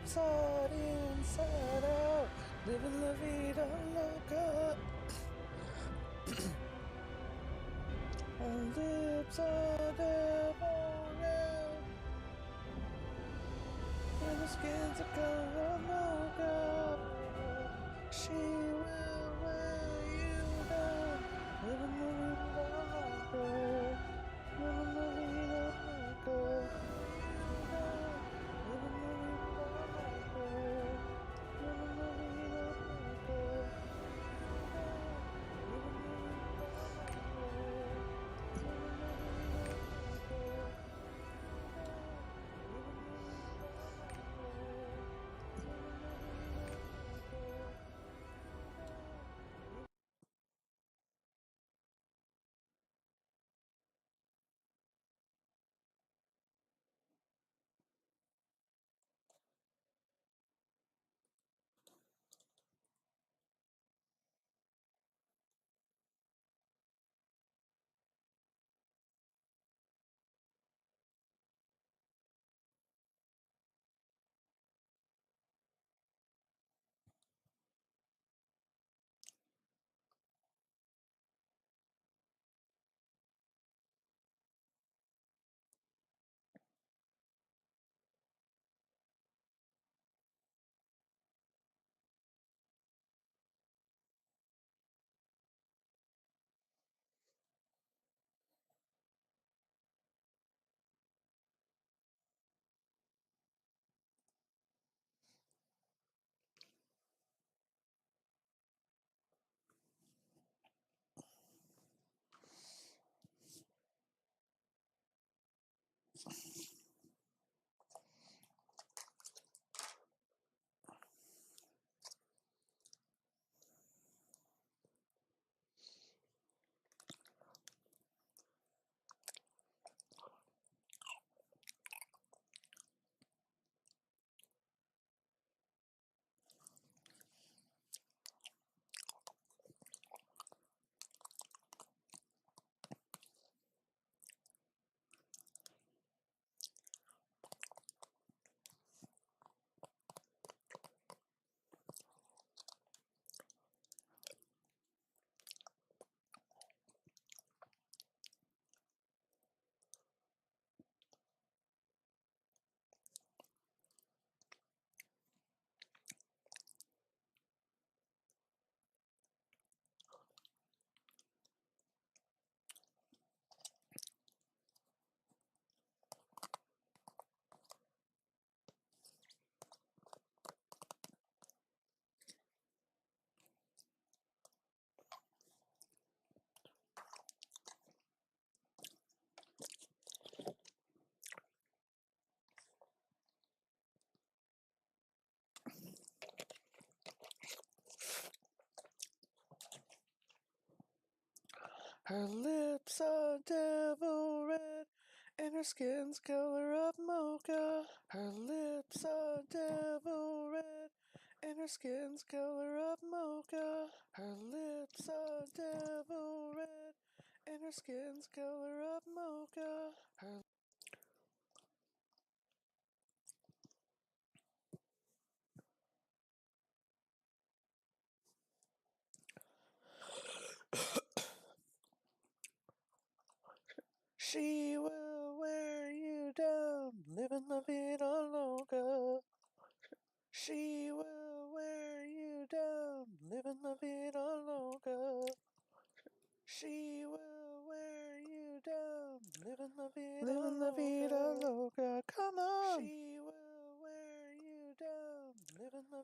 upside inside out, living la vida loca. Her lips are devil red, and her skin's a color of mocha. She will wear you down, living la vida loca, living la vida loca. Living la vida loca, living la vida loca, living la vida loca, living la vida loca, living la vida loca, living la vida loca. Her lips are devil red, and her skin's color of mocha. Her lips are devil red, and her skin's color of mocha. Her lips are devil red, and her skin's color of mocha. Her She will wear you down, living la vida loca. She will wear you down, living la vida loca. She will wear you down, living la vida loca. Come on. She will wear you down, living la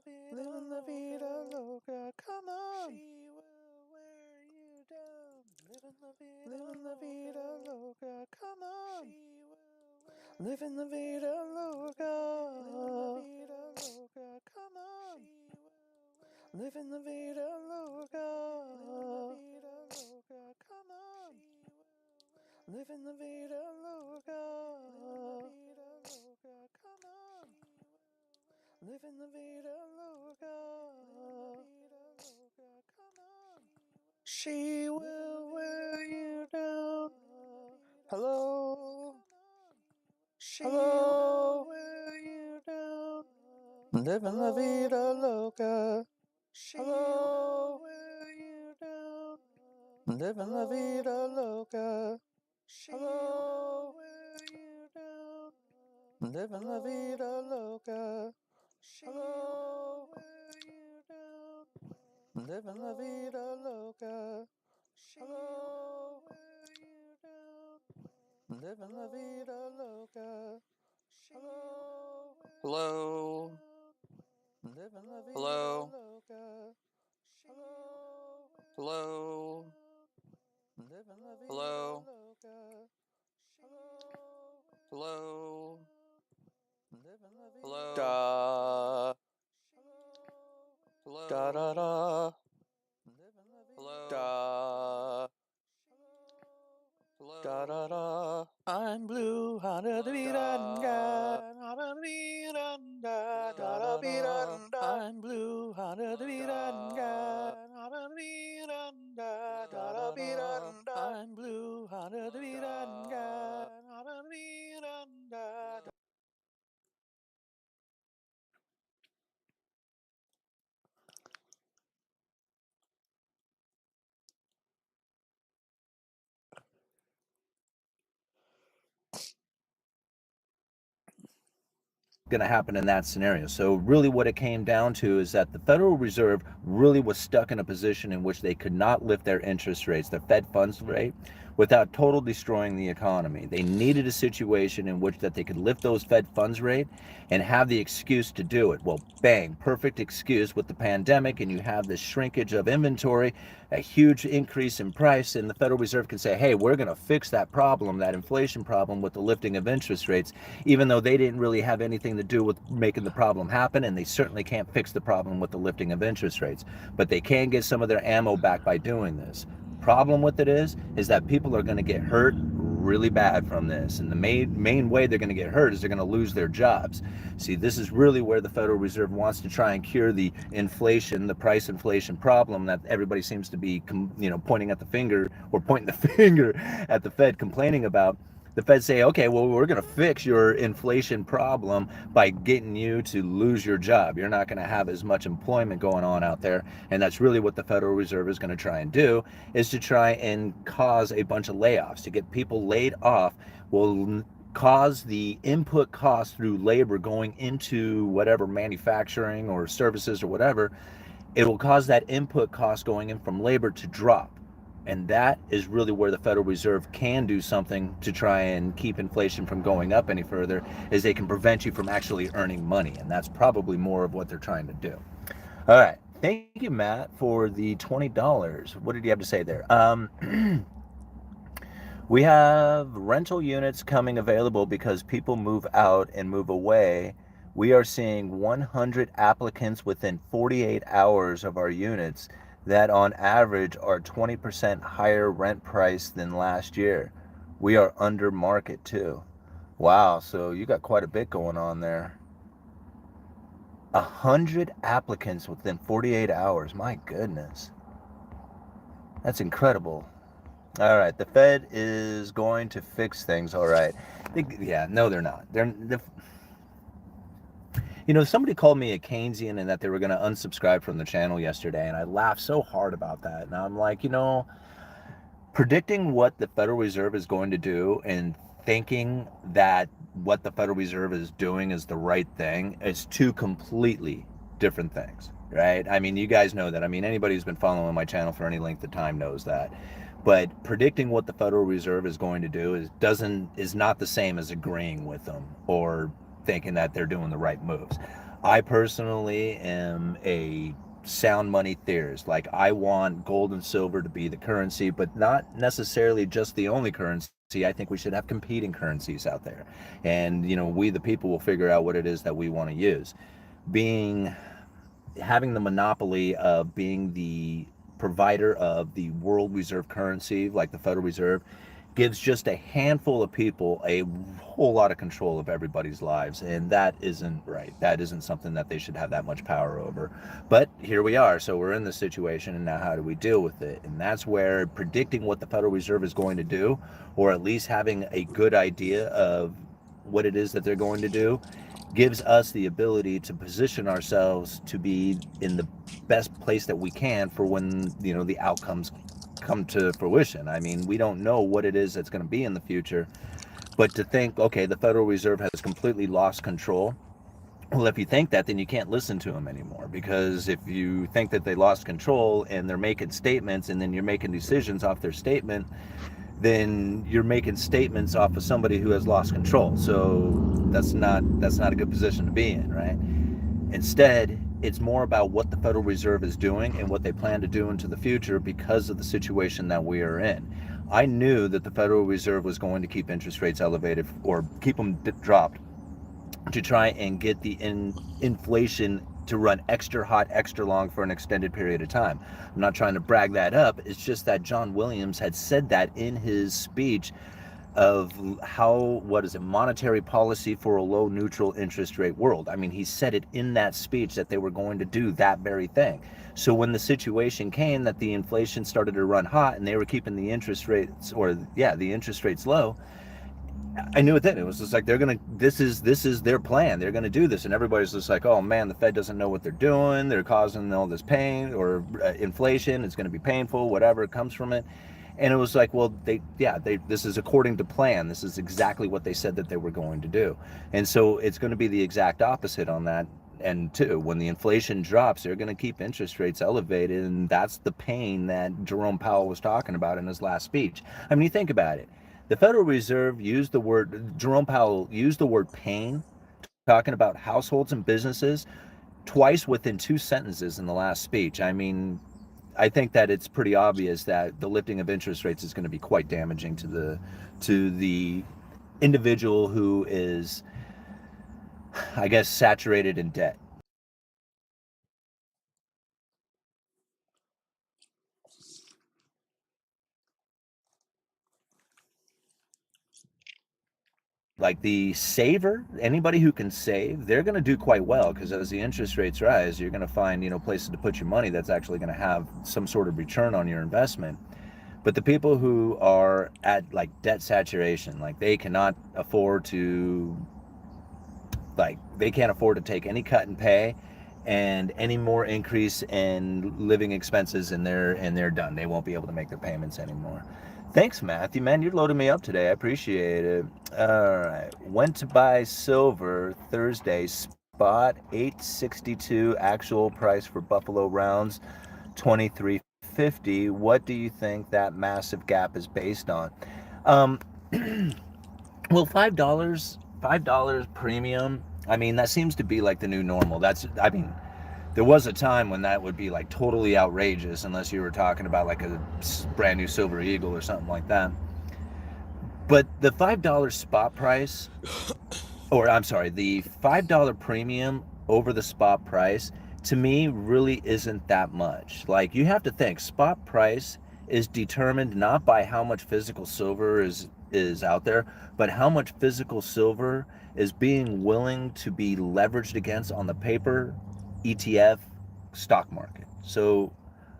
vida loca. Come on. She will wear you down, living la vida loca. Come on. She will living la vida loca. Living la vida loca. Come on. Living la vida loca. Come on. Living la vida loca. Come on. Living la vida loca. Come on. She will wear you down. Hello. She will wear you down. living la vida loca. She will wear you down, living la vida loca. She will wear you down, living la vida loca. She will wear you down, living la vida loca. She will wear you down, living la vida loca. Hello. Hello. Hello. Hello. Hello. Hello. Da. Da da da. Hello. Da. Da da da. I'm blue, da da da da da da. I'm blue, da da da da. I'm blue, da da da. Going to happen in that scenario. So really what it came down to is that the Federal Reserve really was stuck in a position in which they could not lift their interest rates, the Fed funds rate, without total destroying the economy. They needed a situation in which that they could lift those Fed funds rate and have the excuse to do it. Well, bang, perfect excuse with the pandemic, and you have this shrinkage of inventory, a huge increase in price, and the Federal Reserve can say, hey, we're going to fix that problem, that inflation problem, with the lifting of interest rates, even though they didn't really have anything to do with making the problem happen, and they certainly can't fix the problem with the lifting of interest rates. But they can get some of their ammo back by doing this. Problem with it is that people are going to get hurt really bad from this, and the main way they're going to get hurt is they're going to lose their jobs. See, this is really where the Federal Reserve wants to try and cure the inflation, the price inflation problem that everybody seems to be, pointing the finger at the Fed, complaining about. The Fed say, okay, well, we're going to fix your inflation problem by getting you to lose your job. You're not going to have as much employment going on out there. And that's really what the Federal Reserve is going to try and do, is to try and cause a bunch of layoffs. To get people laid off will cause the input costs through labor going into whatever manufacturing or services or whatever. It will cause that input cost going in from labor to drop. And that is really where the Federal Reserve can do something to try and keep inflation from going up any further, is they can prevent you from actually earning money. And that's probably more of what they're trying to do. All right. Thank you, Matt, for the $20. What did you have to say there? We have rental units coming available because people move out and move away. We are seeing 100 applicants within 48 hours of our units that on average are 20% higher rent price than last year. We are under market too. Wow, so you got quite a bit going on there. 100 applicants within 48 hours. My goodness. That's incredible. All right, the Fed is going to fix things. All right. No, they're not. Somebody called me a Keynesian and that they were going to unsubscribe from the channel yesterday, and I laughed so hard about that. And I'm like, predicting what the Federal Reserve is going to do and thinking that what the Federal Reserve is doing is the right thing is two completely different things, right? I mean, you guys know that. I mean, anybody who's been following my channel for any length of time knows that. But predicting what the Federal Reserve is going to do is not the same as agreeing with them or thinking that they're doing the right moves. I personally am a sound money theorist. Like, I want gold and silver to be the currency, but not necessarily just the only currency. I think we should have competing currencies out there. And, we the people will figure out what it is that we want to use. Having the monopoly of being the provider of the world reserve currency, like the Federal Reserve, gives just a handful of people a whole lot of control of everybody's lives, and that isn't right. That isn't something that they should have that much power over. But here we are, so we're in this situation, and now how do we deal with it? And that's where predicting what the Federal Reserve is going to do, or at least having a good idea of what it is that they're going to do, gives us the ability to position ourselves to be in the best place that we can for when, the outcomes come to fruition. I mean, we don't know what it is that's going to be in the future, but to think, okay, the Federal Reserve has completely lost control. Well, if you think that, then you can't listen to them anymore, because if you think that they lost control and they're making statements and then you're making decisions off their statement, then you're making statements off of somebody who has lost control. So that's not a good position to be in, right? Instead, it's more about what the Federal Reserve is doing and what they plan to do into the future because of the situation that we are in. I knew that the Federal Reserve was going to keep interest rates elevated or keep them dropped to try and get the inflation to run extra hot, extra long for an extended period of time. I'm not trying to brag that up. It's just that John Williams had said that in his speech of how, what is it, monetary policy for a low neutral interest rate world. I mean, he said it in that speech that they were going to do that very thing. So when the situation came that the inflation started to run hot and they were keeping the interest rates, the interest rates low, I knew it then. It was just like, this is their plan. They're gonna do this, and everybody's just like, oh man, the Fed doesn't know what they're doing. They're causing all this pain or inflation. It's gonna be painful, whatever comes from it. And it was like, well, this is according to plan. This is exactly what they said that they were going to do. And so it's going to be the exact opposite on that. And two, when the inflation drops, they're going to keep interest rates elevated, and that's the pain that Jerome Powell was talking about in his last speech. I mean, you think about it. The Federal Reserve Jerome Powell used the word pain, talking about households and businesses, twice within 2 sentences in the last speech. I mean, I think that it's pretty obvious that the lifting of interest rates is going to be quite damaging to the individual who is, I guess, saturated in debt. Like the saver, anybody who can save, they're going to do quite well, because as the interest rates rise, you're going to find, places to put your money that's actually going to have some sort of return on your investment. But the people who are at like debt saturation, like they cannot afford to, they can't afford to take any cut in pay and any more increase in living expenses, and they're done. They won't be able to make their payments anymore. Thanks, Matthew. Man, you're loading me up today. I appreciate it. All right. Went to buy silver Thursday. Spot 862. Actual price for Buffalo rounds 23.50. What do you think that massive gap is based on? Um, well, $5 premium. I mean, that seems to be like the new normal. I mean, there was a time when that would be like totally outrageous, unless you were talking about like a brand new Silver Eagle or something like that. But the $5 spot price, or I'm sorry, the $5 premium over the spot price, to me really isn't that much. Like, you have to think, spot price is determined not by how much physical silver is out there, but how much physical silver is being willing to be leveraged against on the paper ETF stock market. So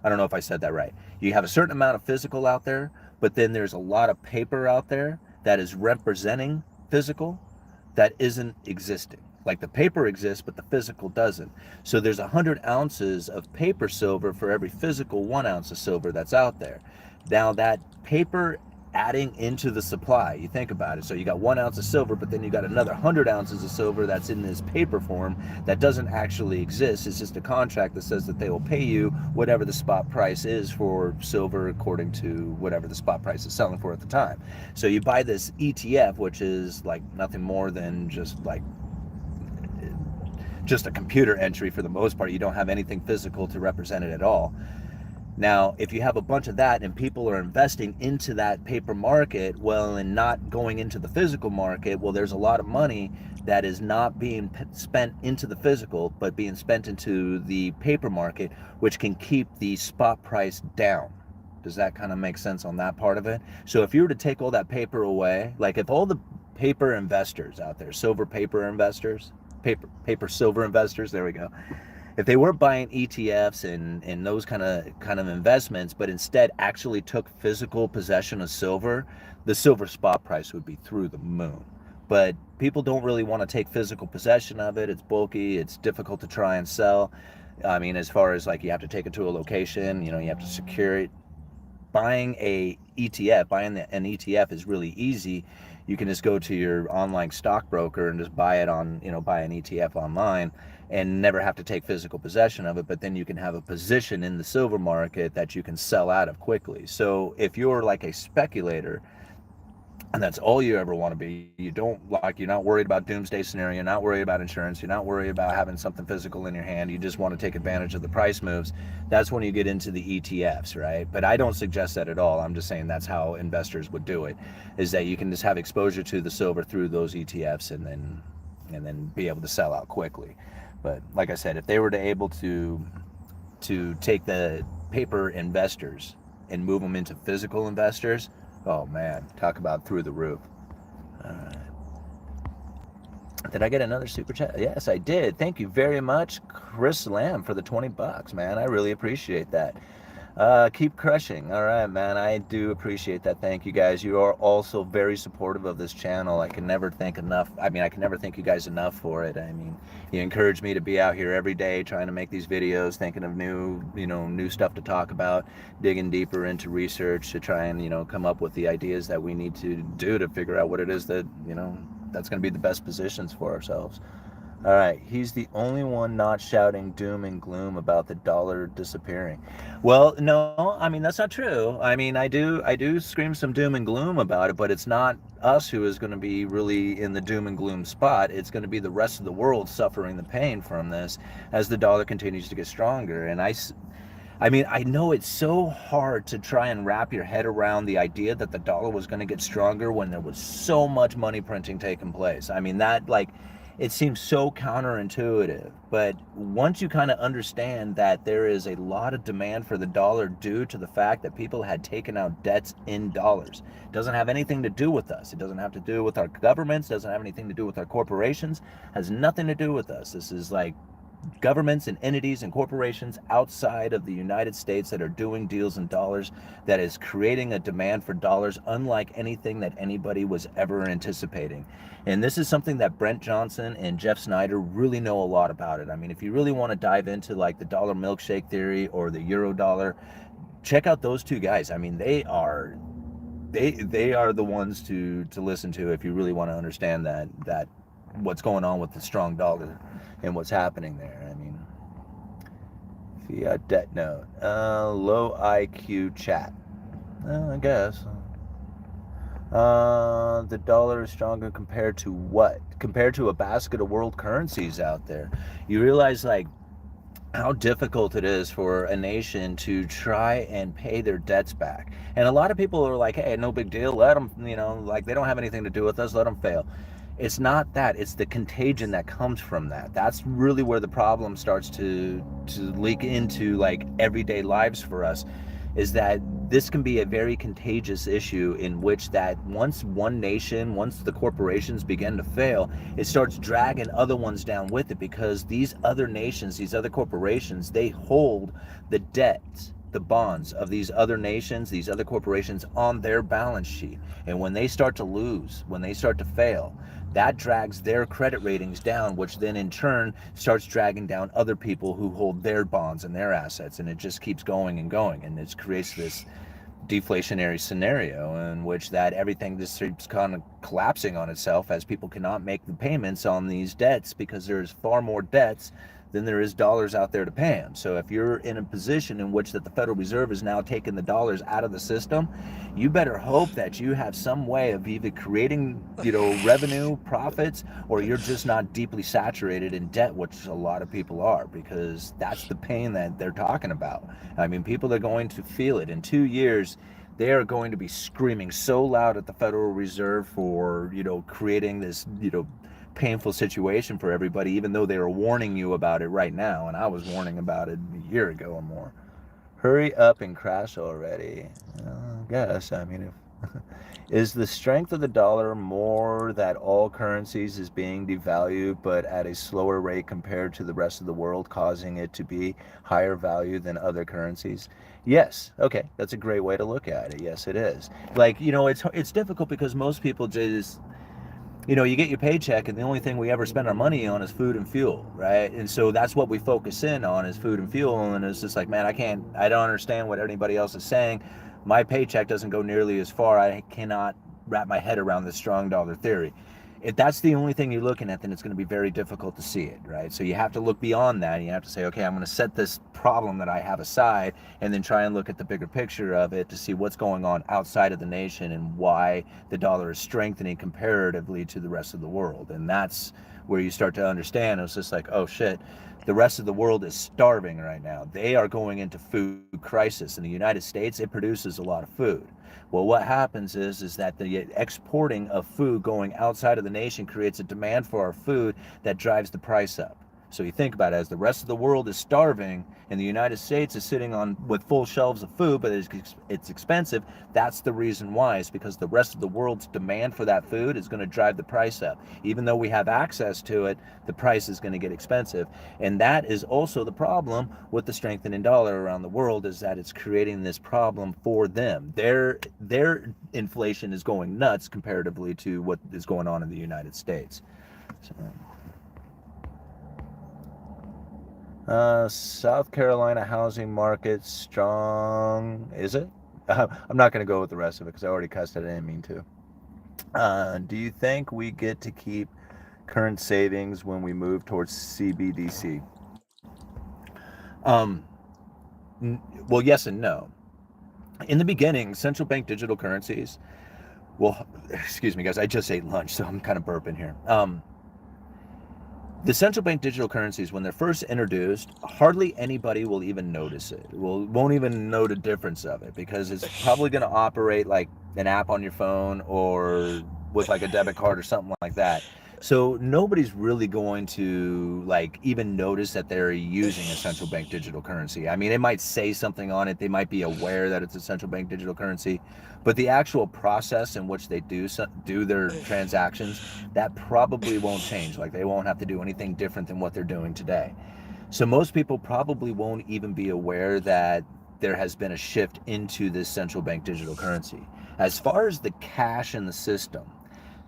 I don't know if I said that right. You have a certain amount of physical out there, but then there's a lot of paper out there that is representing physical that isn't existing. Like, the paper exists, but the physical doesn't. So there's 100 ounces of paper silver for every physical 1 ounce of silver that's out there. Now, that paper adding into the supply, you think about it. So you got 1 ounce of silver, but then you got another 100 ounces of silver that's in this paper form that doesn't actually exist. It's just a contract that says that they will pay you whatever the spot price is for silver, according to whatever the spot price is selling for at the time. So you buy this ETF, which is like nothing more than just a computer entry for the most part. You don't have anything physical to represent it at all. Now, if you have a bunch of that and people are investing into that paper market, well, and not going into the physical market, well, there's a lot of money that is not being spent into the physical, but being spent into the paper market, which can keep the spot price down. Does that kind of make sense on that part of it? So if you were to take all that paper away, like if all the paper investors out there, silver paper investors, paper silver investors, there we go, if they weren't buying ETFs and those kind of investments, but instead actually took physical possession of silver, the silver spot price would be through the moon. but people don't really want to take physical possession of it. It's bulky, it's difficult to try and sell. I mean, as far as like you have to take it to a location, you know, you have to secure it. Buying an ETF is really easy. You can just go to your online stockbroker and just buy it on, you know, buy an ETF online and never have to take physical possession of it. But then you can have a position in the silver market that you can sell out of quickly. So if you're like a speculator, and that's all you ever want to be, you don't like, you're not worried about doomsday scenario, you're not worried about insurance, you're not worried about having something physical in your hand, you just want to take advantage of the price moves, that's when you get into the ETFs, right? But I don't suggest that at all. I'm just saying that's how investors would do it, is that you can just have exposure to the silver through those ETFs and then be able to sell out quickly. But like I said, if they were to able to take the paper investors and move them into physical investors, oh man, talk about through the roof. Did I get another super chat? Yes, I did. Thank you very much, Chris Lamb, for the $20, man. I really appreciate that. Keep crushing. All right, man. I do appreciate that. Thank you guys. You are also very supportive of this channel. I can never thank enough. I mean, I can never thank you guys enough for it. I mean, you encourage me to be out here every day trying to make these videos, thinking of new stuff to talk about, digging deeper into research to try and, come up with the ideas that we need to do to figure out what it is that, that's going to be the best positions for ourselves. All right, he's the only one not shouting doom and gloom about the dollar disappearing. Well, no, I mean that's not true. I mean, I do scream some doom and gloom about it, but it's not us who is going to be really in the doom and gloom spot. It's going to be the rest of the world suffering the pain from this as the dollar continues to get stronger. And I mean, I know it's so hard to try and wrap your head around the idea that the dollar was going to get stronger when there was so much money printing taking place. I mean, it seems so counterintuitive, but once you kind of understand that there is a lot of demand for the dollar due to the fact that people had taken out debts in dollars, it doesn't have anything to do with us. It doesn't have to do with our governments, doesn't have anything to do with our corporations, has nothing to do with us. This is like governments and entities and corporations outside of the United States that are doing deals in dollars that is creating a demand for dollars unlike anything that anybody was ever anticipating. And this is something that Brent Johnson and Jeff Snyder really know a lot about it. I mean, if you really want to dive into like the dollar milkshake theory or the euro dollar, check out those two guys. I mean, they are the ones to listen to if you really want to understand that what's going on with the strong dollar and what's happening there. I mean, fiat debt note, low IQ chat. I guess. The dollar is stronger compared to what? Compared to a basket of world currencies out there. You realize like how difficult it is for a nation to try and pay their debts back. And a lot of people are like, hey, no big deal. Let them, like they don't have anything to do with us. Let them fail. It's not that. It's the contagion that comes from that. That's really where the problem starts to leak into like everyday lives for us, is that this can be a very contagious issue in which that once the corporations begin to fail, it starts dragging other ones down with it, because these other nations, these other corporations, they hold the debts, the bonds of these other nations, these other corporations on their balance sheet. And when they start to lose, when they start to fail, that drags their credit ratings down, which then in turn starts dragging down other people who hold their bonds and their assets. And it just keeps going and going. And it creates this deflationary scenario in which that everything just keeps kind of collapsing on itself as people cannot make the payments on these debts, because there's far more debts than there is dollars out there to pay them. So if you're in a position in which that the Federal Reserve is now taking the dollars out of the system, you better hope that you have some way of either creating, revenue, profits, or you're just not deeply saturated in debt, which a lot of people are, because that's the pain that they're talking about. I mean, people are going to feel it. In 2 years, they are going to be screaming so loud at the Federal Reserve for, creating this, painful situation for everybody, even though they are warning you about it right now. And I was warning about it a year ago or more. Hurry up and crash already. I guess. I mean, is the strength of the dollar more that all currencies is being devalued, but at a slower rate compared to the rest of the world, causing it to be higher value than other currencies? Yes. Okay. That's a great way to look at it. Yes, it is. Like, it's difficult because most people just, you get your paycheck, and the only thing we ever spend our money on is food and fuel, right? And so that's what we focus in on is food and fuel. And it's just like, man, I don't understand what anybody else is saying. My paycheck doesn't go nearly as far. I cannot wrap my head around this strong dollar theory. If that's the only thing you're looking at, then it's going to be very difficult to see it, right? So you have to look beyond that. And you have to say, okay, I'm going to set this problem that I have aside and then try and look at the bigger picture of it to see what's going on outside of the nation and why the dollar is strengthening comparatively to the rest of the world. And that's where you start to understand. It's just like, oh shit, the rest of the world is starving right now. They are going into food crisis. In the United States, it produces a lot of food. Well, what happens is that the exporting of food going outside of the nation creates a demand for our food that drives the price up. So you think about it, as the rest of the world is starving and the United States is sitting on with full shelves of food, but it's expensive. That's the reason why. It's because the rest of the world's demand for that food is going to drive the price up. Even though we have access to it, the price is going to get expensive. And that is also the problem with the strengthening dollar around the world, is that it's creating this problem for them. Their inflation is going nuts comparatively to what is going on in the United States. So, South Carolina housing market strong. Is it? I'm not going to go with the rest of it because I already cussed it. I didn't mean to. Do you think we get to keep current savings when we move towards CBDC? Um, well, yes and no. In the beginning, central bank digital currencies. Well, excuse me, guys. I just ate lunch, so I'm kind of burping here. The central bank digital currencies, when they're first introduced, hardly anybody will even notice it. Won't even know the difference of it because it's probably going to operate like an app on your phone or with like a debit card or something like that. So nobody's really going to like even notice that they're using a central bank digital currency. I mean, it might say something on it. They might be aware that it's a central bank digital currency, but the actual process in which they do their transactions, that probably won't change. Like they won't have to do anything different than what they're doing today. So most people probably won't even be aware that there has been a shift into this central bank digital currency. As far as the cash in the system,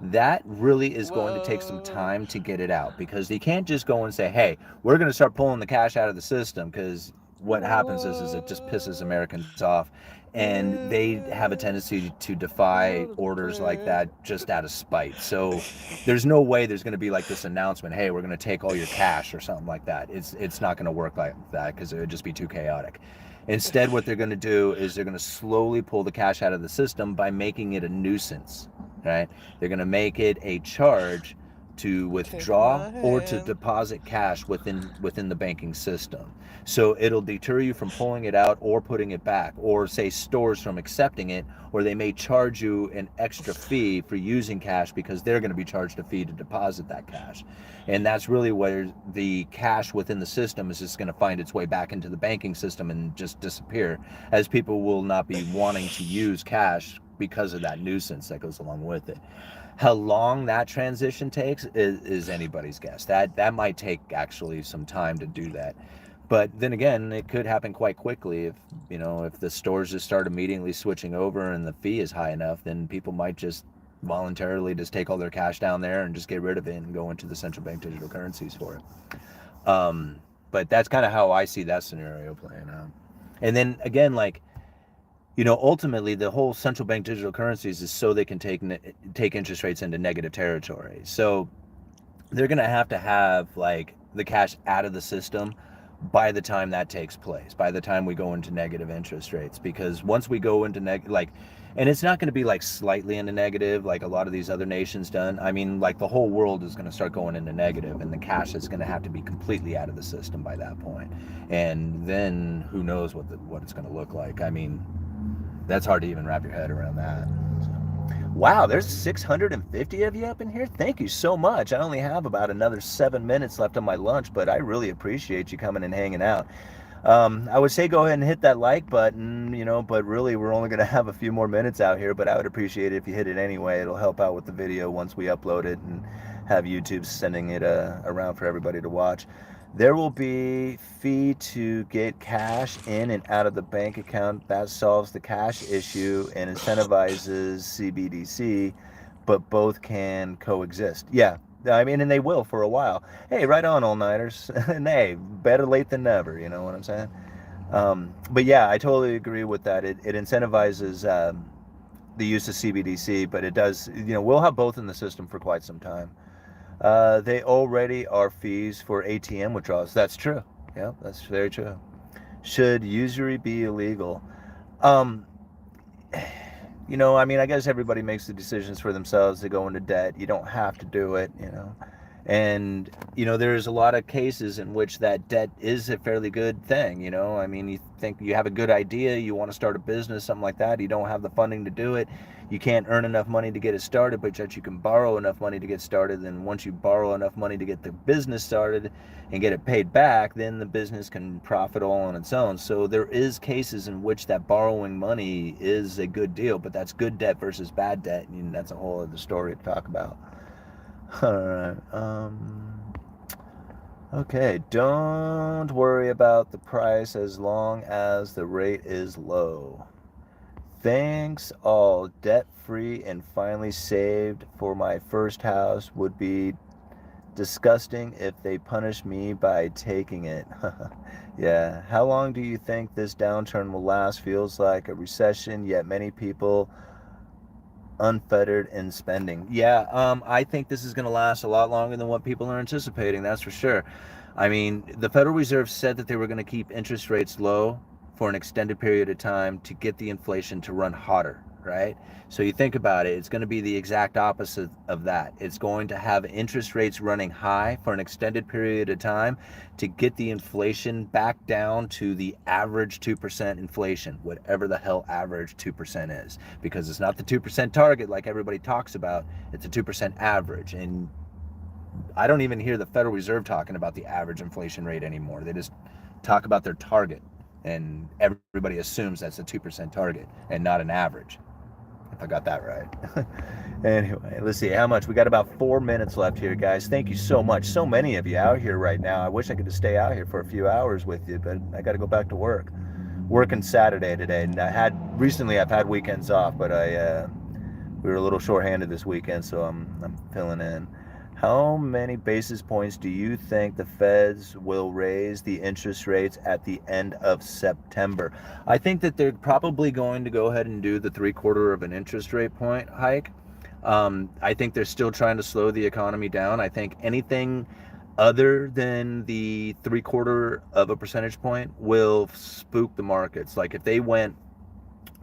that really is going to take some time to get it out, because you can't just go and say, hey, we're going to start pulling the cash out of the system, because what happens is it just pisses Americans off, and they have a tendency to defy orders like that just out of spite. So there's no way there's going to be like this announcement, hey, we're going to take all your cash or something like that. It's not going to work like that, because it would just be too chaotic. Instead, what they're going to do is they're going to slowly pull the cash out of the system by making it a nuisance, right? They're going to make it a charge to withdraw or to deposit cash within the banking system. So it'll deter you from pulling it out or putting it back, or say stores from accepting it, or they may charge you an extra fee for using cash because they're going to be charged a fee to deposit that cash. And that's really where the cash within the system is just going to find its way back into the banking system and just disappear, as people will not be wanting to use cash because of that nuisance that goes along with it. How long that transition takes is anybody's guess. That might take actually some time to do that. But then again, it could happen quite quickly. If the stores just start immediately switching over and the fee is high enough, then people might just voluntarily just take all their cash down there and just get rid of it and go into the central bank digital currencies for it. But that's kind of how I see that scenario playing out. And then again, like, ultimately the whole central bank digital currencies is so they can take interest rates into negative territory. So they're going to have like the cash out of the system by the time that takes place, by the time we go into negative interest rates. Because once we go into and it's not going to be like slightly into negative like a lot of these other nations done. I mean, like the whole world is going to start going into negative, and the cash is going to have to be completely out of the system by that point. And then who knows what it's going to look like. I mean, that's hard to even wrap your head around that. So, wow, there's 650 of you up in here. Thank you so much. I only have about another 7 minutes left on my lunch, but I really appreciate you coming and hanging out. I would say go ahead and hit that like button, but really we're only going to have a few more minutes out here, but I would appreciate it if you hit it anyway. It'll help out with the video once we upload it and have YouTube sending it around for everybody to watch. There will be fee to get cash in and out of the bank account. That solves the cash issue and incentivizes CBDC. but both can coexist. Yeah, I mean, and they will for a while. Hey, right on, all-nighters. And hey, better late than never, you know what I'm saying? But yeah, I totally agree with that. It incentivizes the use of CBDC, but it does, we'll have both in the system for quite some time. They already are fees for ATM withdrawals. That's true. Yeah, that's very true. Should usury be illegal? Um, I mean, I guess everybody makes the decisions for themselves to go into debt. You don't have to do it. And, there's a lot of cases in which that debt is a fairly good thing. I mean, you think you have a good idea, you want to start a business, something like that, you don't have the funding to do it, you can't earn enough money to get it started, but yet you can borrow enough money to get started. Then once you borrow enough money to get the business started and get it paid back, then the business can profit all on its own. So there is cases in which that borrowing money is a good deal, but that's good debt versus bad debt, and that's a whole other story to talk about. All right. Okay, don't worry about the price as long as the rate is low. Thanks, all debt free and finally saved for my first house. Would be disgusting if they punish me by taking it. Yeah, how long do you think this downturn will last? Feels like a recession, yet many people unfettered in spending. Yeah, I think this is going to last a lot longer than what people are anticipating, that's for sure. I mean, the Federal Reserve said that they were going to keep interest rates low for an extended period of time to get the inflation to run hotter, right? So you think about it, it's going to be the exact opposite of that. It's going to have interest rates running high for an extended period of time to get the inflation back down to the average 2% inflation, whatever the hell average 2% is, because it's not the 2% target like everybody talks about, it's a 2% average. And I don't even hear the Federal Reserve talking about the average inflation rate anymore. They just talk about their target, and everybody assumes that's a 2% target and not an average, if I got that right. Anyway, let's see how much. We got about 4 minutes left here, guys. Thank you so much. So many of you out here right now. I wish I could just stay out here for a few hours with you, but I got to go back to work. Working Saturday today, and I've had weekends off, but we were a little short-handed this weekend, so I'm filling in. How many basis points do you think the Feds will raise the interest rates at the end of September? I think that they're probably going to go ahead and do the 3/4 of an interest rate point hike. I think they're still trying to slow the economy down. I think anything other than the 3/4 of a percentage point will spook the markets. Like if they went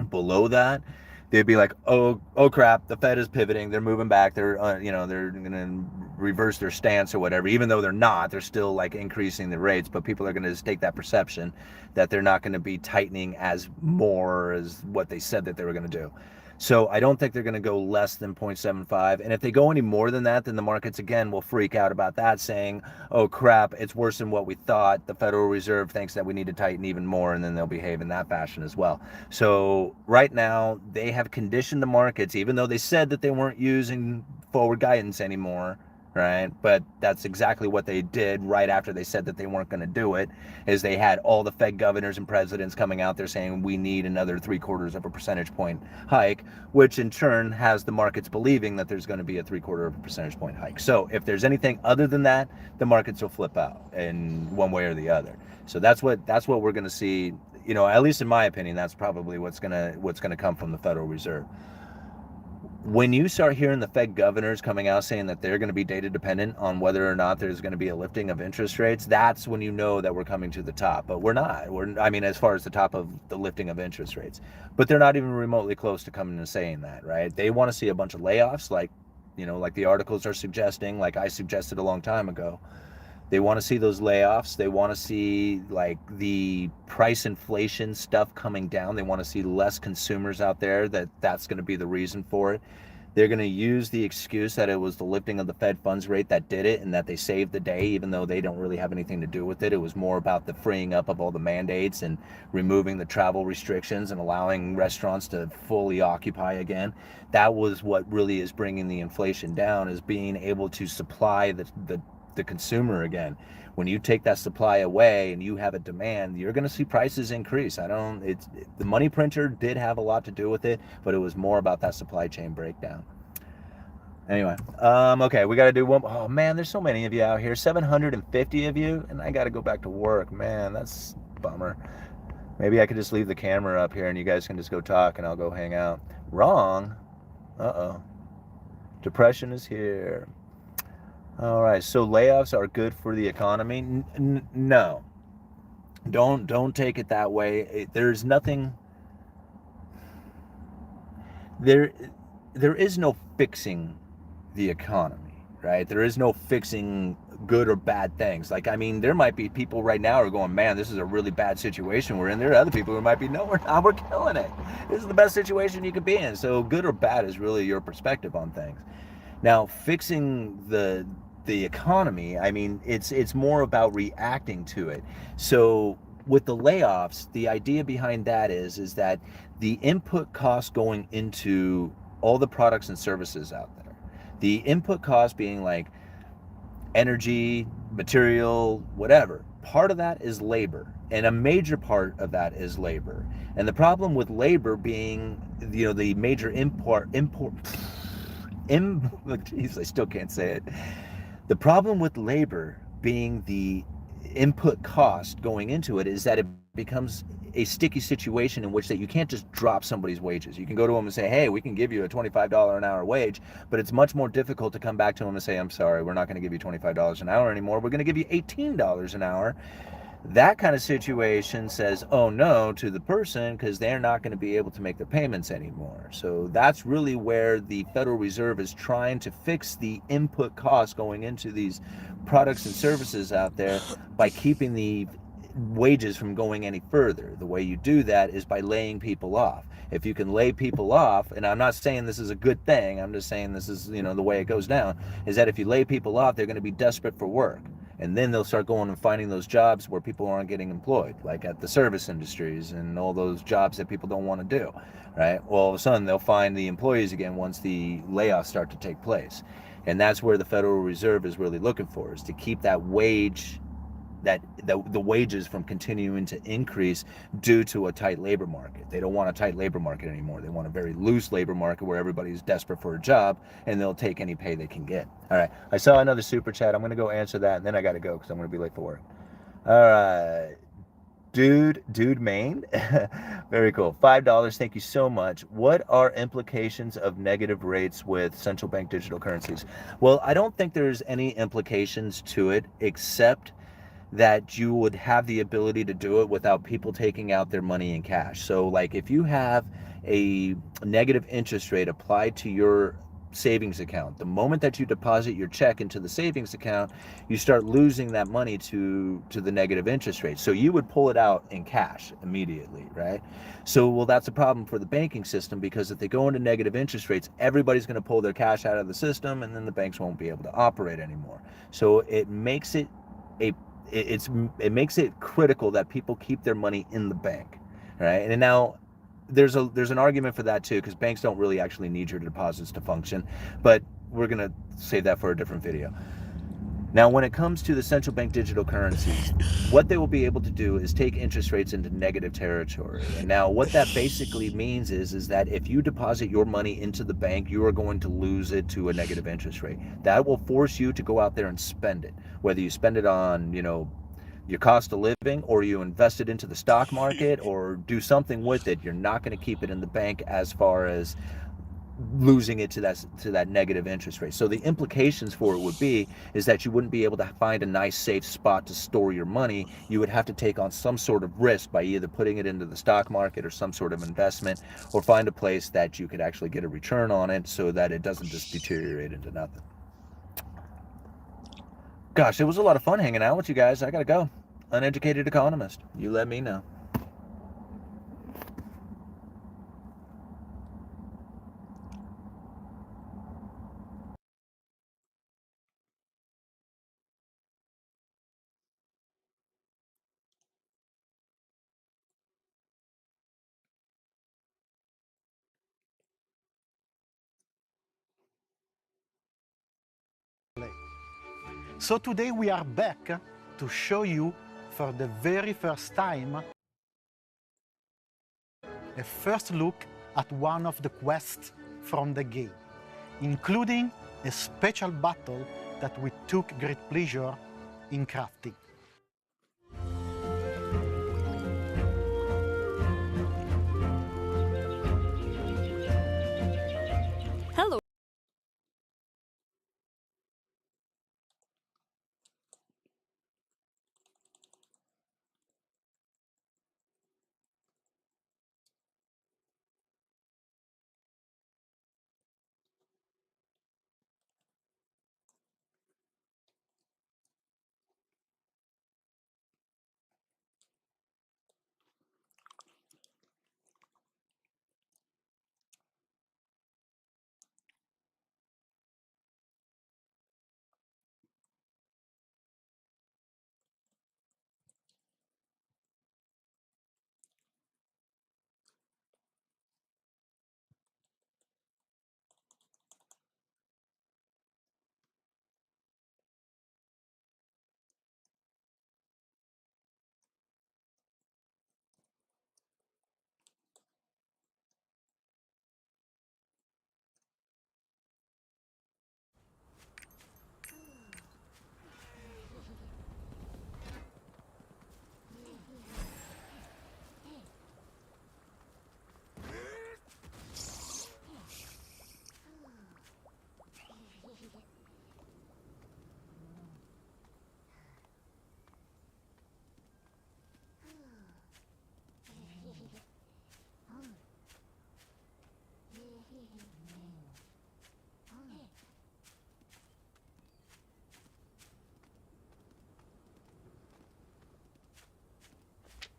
below that, they'd be like, oh crap, the Fed is pivoting, they're moving back, they're they're gonna reverse their stance or whatever. Even though they're not, they're still like increasing the rates, but people are gonna just take that perception that they're not gonna be tightening as more as what they said that they were gonna do. So I don't think they're going to go less than 0.75. And if they go any more than that, then the markets again will freak out about that, saying, oh crap, it's worse than what we thought. The Federal Reserve thinks that we need to tighten even more, and then they'll behave in that fashion as well. So right now, they have conditioned the markets, even though they said that they weren't using forward guidance anymore, right? But that's exactly what they did right after they said that they weren't going to do it, is they had all the Fed governors and presidents coming out there saying we need another 3/4 of a percentage point hike, which in turn has the markets believing that there's going to be a 3/4 of a percentage point hike. So if there's anything other than that, the markets will flip out in one way or the other. So that's what we're going to see. At least in my opinion, that's probably what's going to come from the Federal Reserve. When you start hearing the Fed governors coming out saying that they're going to be data dependent on whether or not there's going to be a lifting of interest rates, that's when you know that we're coming to the top. But we're not. As far as the top of the lifting of interest rates. But they're not even remotely close to coming and saying that, right? They want to see a bunch of layoffs like the articles are suggesting, like I suggested a long time ago. They want to see those layoffs. They want to see like the price inflation stuff coming down. They want to see less consumers out there. That's going to be the reason for it. They're going to use the excuse that it was the lifting of the Fed funds rate that did it and that they saved the day, even though they don't really have anything to do with it. It was more about the freeing up of all the mandates and removing the travel restrictions and allowing restaurants to fully occupy again. That was what really is bringing the inflation down, is being able to supply the consumer again. When you take that supply away and you have a demand, you're going to see prices increase. The money printer did have a lot to do with it, but it was more about that supply chain breakdown. Anyway, okay, we got to do one. Oh man, there's so many of you out here. 750 of you, and I got to go back to work. Man, that's a bummer. Maybe I could just leave the camera up here and you guys can just go talk and I'll go hang out. Wrong. Uh-oh. Depression is here. All right, so layoffs are good for the economy? No. Don't take it that way. There's nothing there there is no fixing the economy, right? There is no fixing good or bad things. Like, I mean, there might be people right now who are going, man, this is a really bad situation we're in. There are other people who might be, no, we're not, we're killing it. This is the best situation you could be in. So good or bad is really your perspective on things. Now, fixing the economy, I mean, it's more about reacting to it. So with the layoffs, the idea behind that is that the input cost going into all the products and services out there, the input cost being like energy, material, whatever, part of that is labor, and a major part of that is labor. And the problem with labor being, the major geez, I still can't say it. The problem with labor being the input cost going into it is that it becomes a sticky situation in which that you can't just drop somebody's wages. You can go to them and say, hey, we can give you a $25 an hour wage, but it's much more difficult to come back to them and say, I'm sorry, we're not going to give you $25 an hour anymore. We're going to give you $18 an hour. That kind of situation says, oh no, to the person, because they're not going to be able to make their payments anymore. So that's really where the Federal Reserve is trying to fix the input costs going into these products and services out there by keeping the wages from going any further. The way you do that is by laying people off. If you can lay people off, and I'm not saying this is a good thing, I'm just saying this is, the way it goes down, is that if you lay people off, they're going to be desperate for work. And then they'll start going and finding those jobs where people aren't getting employed, like at the service industries and all those jobs that people don't want to do, right? Well, all of a sudden they'll find the employees again once the layoffs start to take place. And that's where the Federal Reserve is really looking for, is to keep that wage, that the wages from continuing to increase due to a tight labor market. They don't want a tight labor market anymore. They want a very loose labor market where everybody's desperate for a job and they'll take any pay they can get. All right, I saw another super chat. I'm going to go answer that and then I got to go because I'm going to be late for work. All right. Dude Maine. Very cool. $5. Thank you so much. What are implications of negative rates with central bank digital currencies? Well, I don't think there's any implications to it except that you would have the ability to do it without people taking out their money in cash. So like if you have a negative interest rate applied to your savings account, the moment that you deposit your check into the savings account, you start losing that money to the negative interest rate. So you would pull it out in cash immediately, right? So, well, that's a problem for the banking system, because if they go into negative interest rates, everybody's going to pull their cash out of the system and then the banks won't be able to operate anymore. So it makes it it makes it critical that people keep their money in the bank, right? And now there's an argument for that too, because banks don't really actually need your deposits to function, but we're gonna save that for a different video. Now, when it comes to the central bank digital currencies, what they will be able to do is take interest rates into negative territory. And now what that basically means is that if you deposit your money into the bank, you are going to lose it to a negative interest rate. That will force you to go out there and spend it, whether you spend it on, your cost of living, or you invest it into the stock market, or do something with it. You're not going to keep it in the bank as far as losing it to that negative interest rate. So the implications for it would be is that you wouldn't be able to find a nice safe spot to store your money. You would have to take on some sort of risk by either putting it into the stock market or some sort of investment, or find a place that you could actually get a return on it so that it doesn't just deteriorate into nothing. Gosh, it was a lot of fun hanging out with you guys. I gotta go. Uneducated economist. You let me know. So today we are back to show you for the very first time a first look at one of the quests from the game, including a special battle that we took great pleasure in crafting. Hello.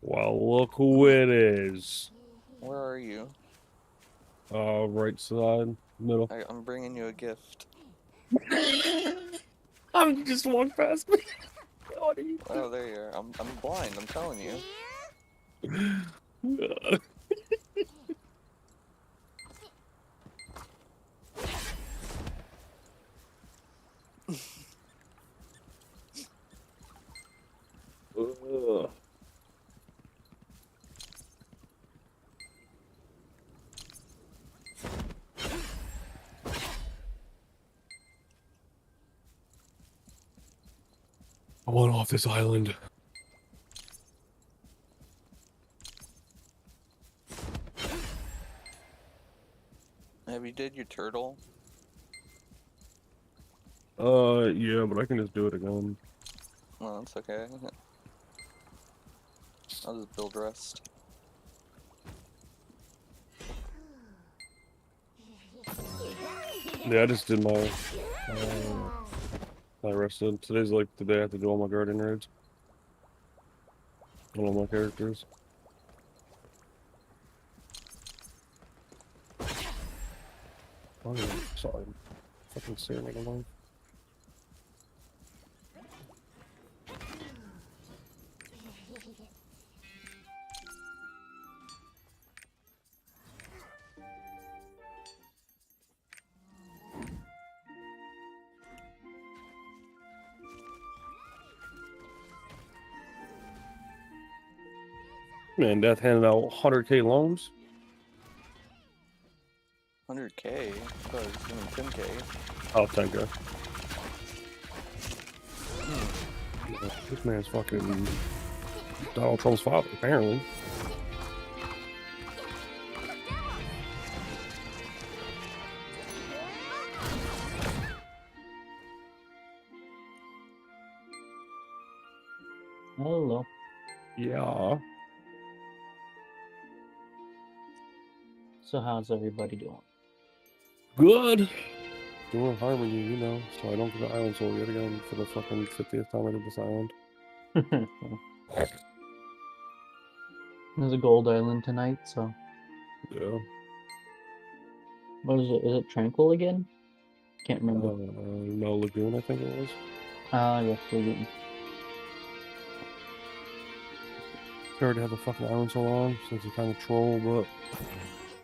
Well, look who it is. Where are you? Right side, middle. I'm bringing you a gift. I'm just walked past me. What are you Oh, there you are. I'm blind. I'm telling you. doing? Ugh. I want off this island. Have you did your turtle? Yeah, but I can just do it again. No, it's okay. I'll just build rest. Yeah, I just did my, I rested. Today's like the day I have to do all my guardian raids. On all my characters. Oh yeah, sorry. Fucking staring at the line. Man, Death handed out 100K loans. 100K? I thought it was doing 10K. Oh, 10K. Yeah, this man's fucking Donald Trump's father, apparently. Hello. Yeah. So how's everybody doing? Good. Doing harmony, you know, so I don't get the island soul yet again for the fucking 50th time I did this island. There's a gold island tonight, so Yeah. what is it? Is it tranquil again? Can't remember. No, Lagoon, I think it was. Yes, Lagoon. Sorry to have the fucking island so long, since it's kind of troll, but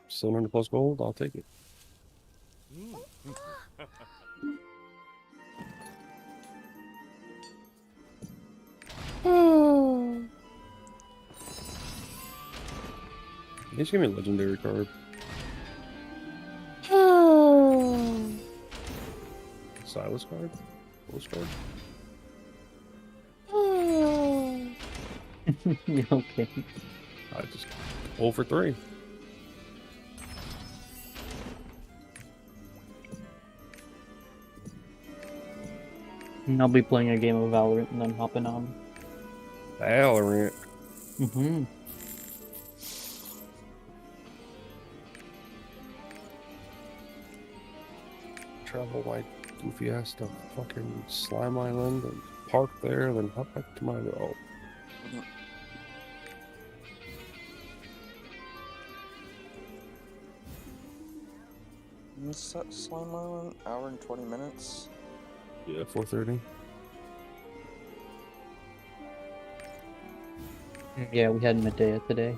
700 plus gold, I'll take it. Just give me a legendary card. Silas card? Postcard? Okay. I just 0 for 3. And I'll be playing a game of Valorant and then hopping on. Valorant. Mm-hmm. Travel like goofy ass to fucking Slime Island and park there, then hop back to my oh. Slime Island, hour and 20 minutes. Yeah, 4:30. Yeah, we had midday today.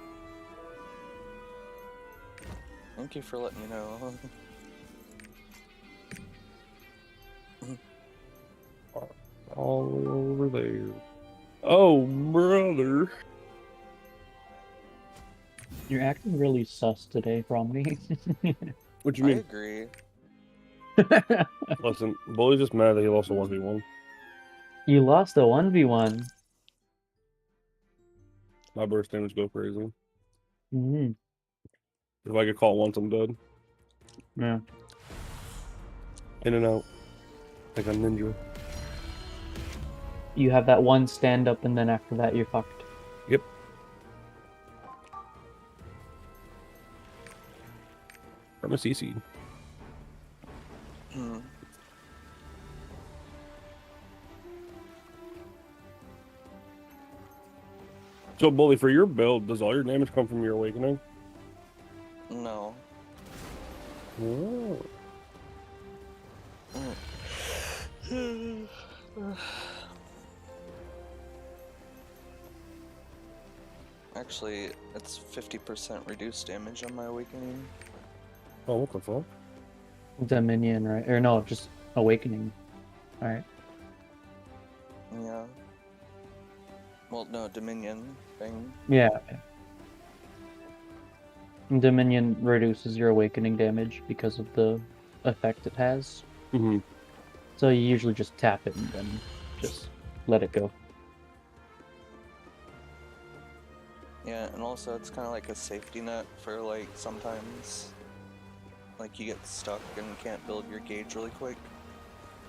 Thank you for letting me know. All over there. Oh, brother. You're acting really sus today, Romney. What you I mean? agree. Listen, Bully's just mad that he lost a 1v1. You lost a 1v1. My burst damage go crazy. Mm-hmm. If I get caught once, I'm dead. Yeah. In and out. Like a ninja. You have that one stand up and then after that you're fucked. Yep. I'm a CC. Hmm. So, Bully, for your build, does all your damage come from your awakening? No. Oh. Actually, it's 50% reduced damage on my awakening. Oh, what the fuck? Dominion, right? Or no, just Awakening. Alright. Yeah. Well, no, Dominion thing. Yeah. Dominion reduces your Awakening damage because of the effect it has. Mm-hmm. So you usually just tap it and then just let it go. Yeah, and also it's kind of like a safety net for like sometimes like you get stuck and can't build your gauge really quick.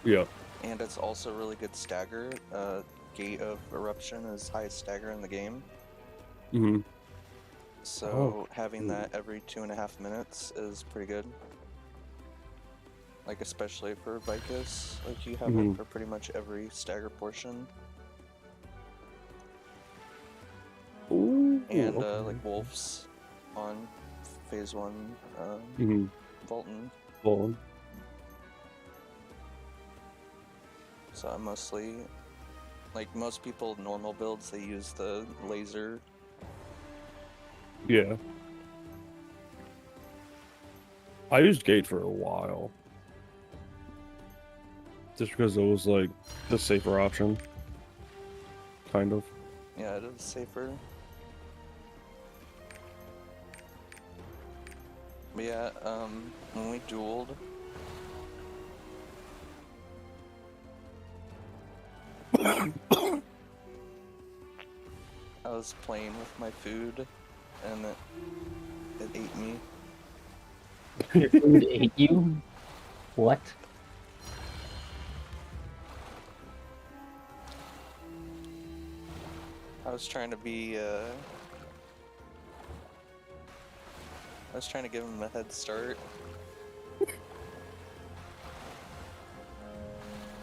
Yeah. And it's also really good stagger. Gate of Eruption is highest stagger in the game. Mm-hmm. So having that every 2.5 minutes is pretty good. Like especially for Vicus, like you have it for pretty much every stagger portion. Ooh, And okay. like Wolves on phase 1, Volton. Bolton. So I mostly, like most people normal builds, they use the laser. Yeah. I used Gate for a while. Just because it was like the safer option. Kind of. Yeah, it is safer. But yeah, when we dueled, I was playing with my food, and it ate me. Your food ate you? What? I was trying to be, I was trying to give him a head start.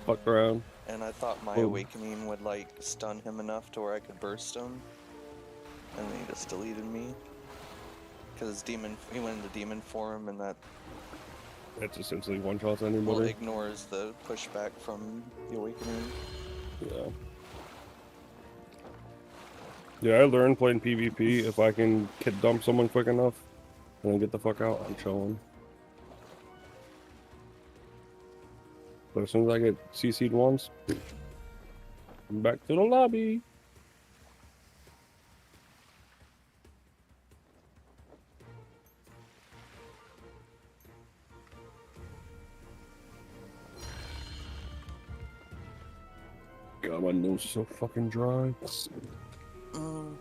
Fuck around. And I thought my awakening would like stun him enough to where I could burst him. And then he just deleted me. Because he went into demon form and that It's essentially one shot anybody. ignores the pushback from the awakening. Yeah. Yeah, I learned playing PvP. If I can kit dump someone quick enough and then get the fuck out, I'm chilling. But as soon as I get CC'd once, I'm back to the lobby. God, my nose is so fucking dry. Mm.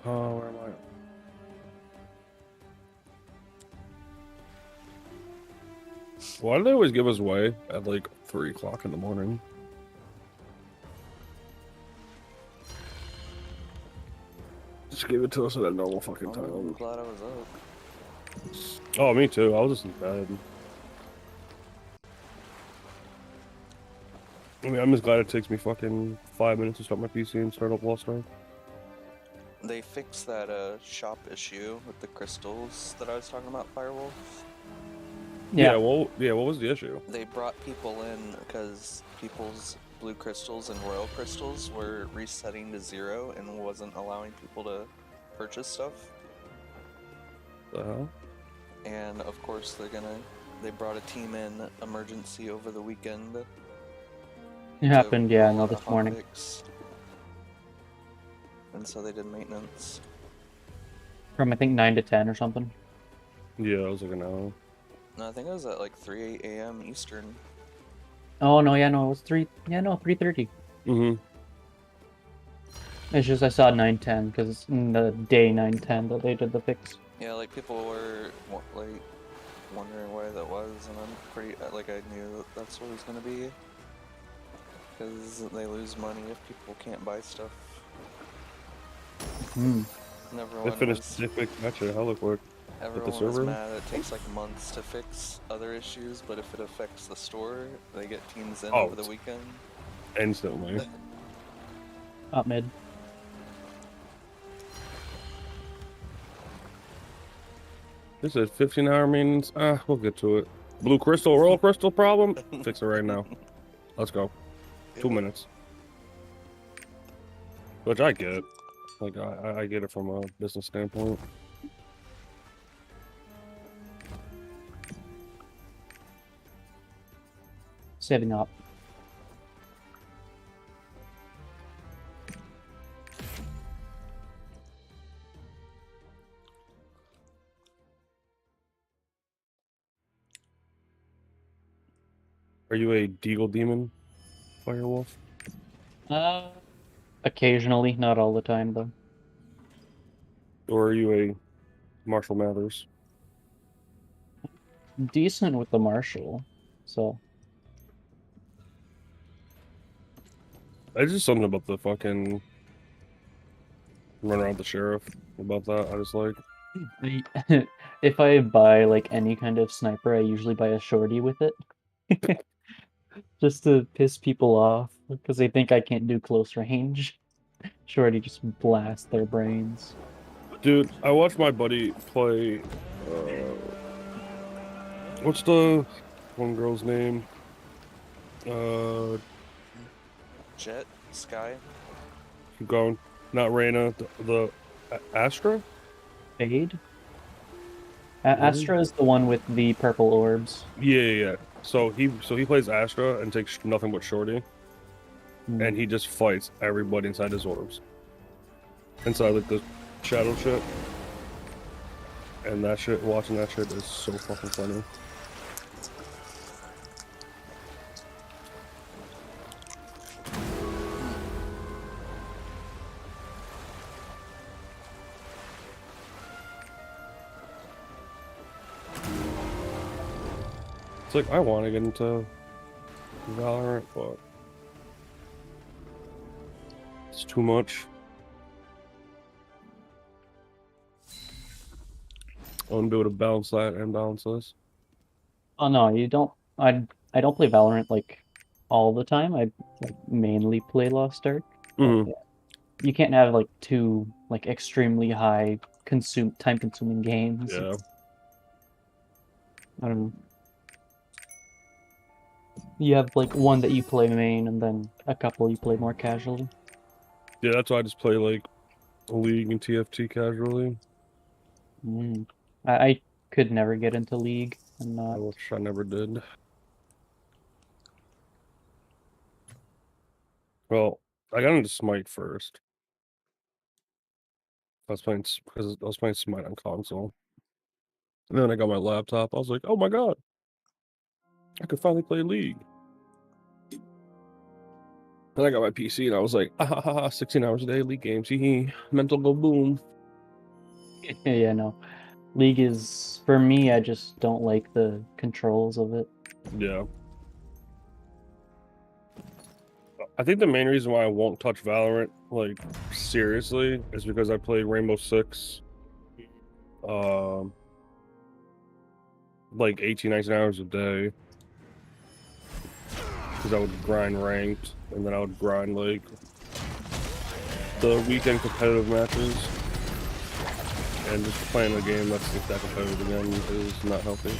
Oh, where am I? Why do they always give us away at like 3 o'clock in the morning? Just give it to us at a normal fucking I'm time. glad I was up. Oh, me too. I was just in bed. I mean, I'm just glad it takes me fucking 5 minutes to start my PC and start up Lost Ark. They fixed that shop issue with the crystals that I was talking about, Firewolf. Yeah. Well, yeah, what was the issue? They brought people in because people's blue crystals and royal crystals were resetting to 0 and wasn't allowing people to purchase stuff. The hell? And of course they brought a team in emergency over the weekend. It happened, yeah, roll no, out a this morning. hotfix. And so they did maintenance. From I think 9 to 10 or something. Yeah, I was like an hour. No, I think it was at like 3 a.m. Eastern. Oh no, yeah, no, it was 3:30. Mm-hmm. It's just I saw 9:10 because it's in the day 9:10 that they did the fix. Yeah, like people were like wondering why that was, and I'm pretty like I knew that that's what it was gonna be, because they lose money if people can't buy stuff. Hmm. And They everyone finished the match hella quick. everyone was server? mad. It takes like months to fix other issues, but if it affects the store, they get teams in Oh, over the weekend. Instantly. Up mid. This is 15-hour maintenance. We'll get to it. Blue crystal, royal crystal problem? Fix it right now. Let's go. 2 minutes. Which I get. Like, I get it from a business standpoint. Saving up. Are you a Deagle Demon, Firewolf? Occasionally, not all the time though. Or are you a Marshall Mathers? Decent with the Marshall, so. It's just something about the fucking run around the sheriff about that. I just like. If I buy like any kind of sniper, I usually buy a shorty with it. Just to piss people off because they think I can't do close range. Shorty just blast their brains. Dude, I watched my buddy play. What's the one girl's name? Jet, Sky. Keep going. Not Reyna. The Astra. Fade? Astra is the one with the purple orbs. Yeah. So he plays Astra and takes nothing but shorty, and he just fights everybody inside his orbs, inside like the shadow shit. And that shit, watching that shit is so fucking funny. It's like, I want to get into Valorant, but it's too much. I want to be able to balance that and balance this. Oh no, you don't. I don't play Valorant like all the time. I like, mainly play Lost Ark. Mm-hmm. Yeah. You can't have like two like extremely high time-consuming games. Yeah. I don't know. You have like one that you play main, and then a couple you play more casually. Yeah, that's why I just play like League and TFT casually. I could never get into League. I'm I not. wish I never did. Well, I got into Smite first. because I was playing Smite on console. And then I got my laptop. I was like, oh my god, I could finally play League. Then I got my PC and I was like, 16 hours a day, League games, hee. Mental go boom. Yeah, no. League is, for me, I just don't like the controls of it. Yeah. I think the main reason why I won't touch Valorant, like, seriously, is because I played Rainbow Six, like 18, 19 hours a day. Because I would grind ranked, and then I would grind, like, the weekend competitive matches. And just playing a game that's like that competitive again is not healthy.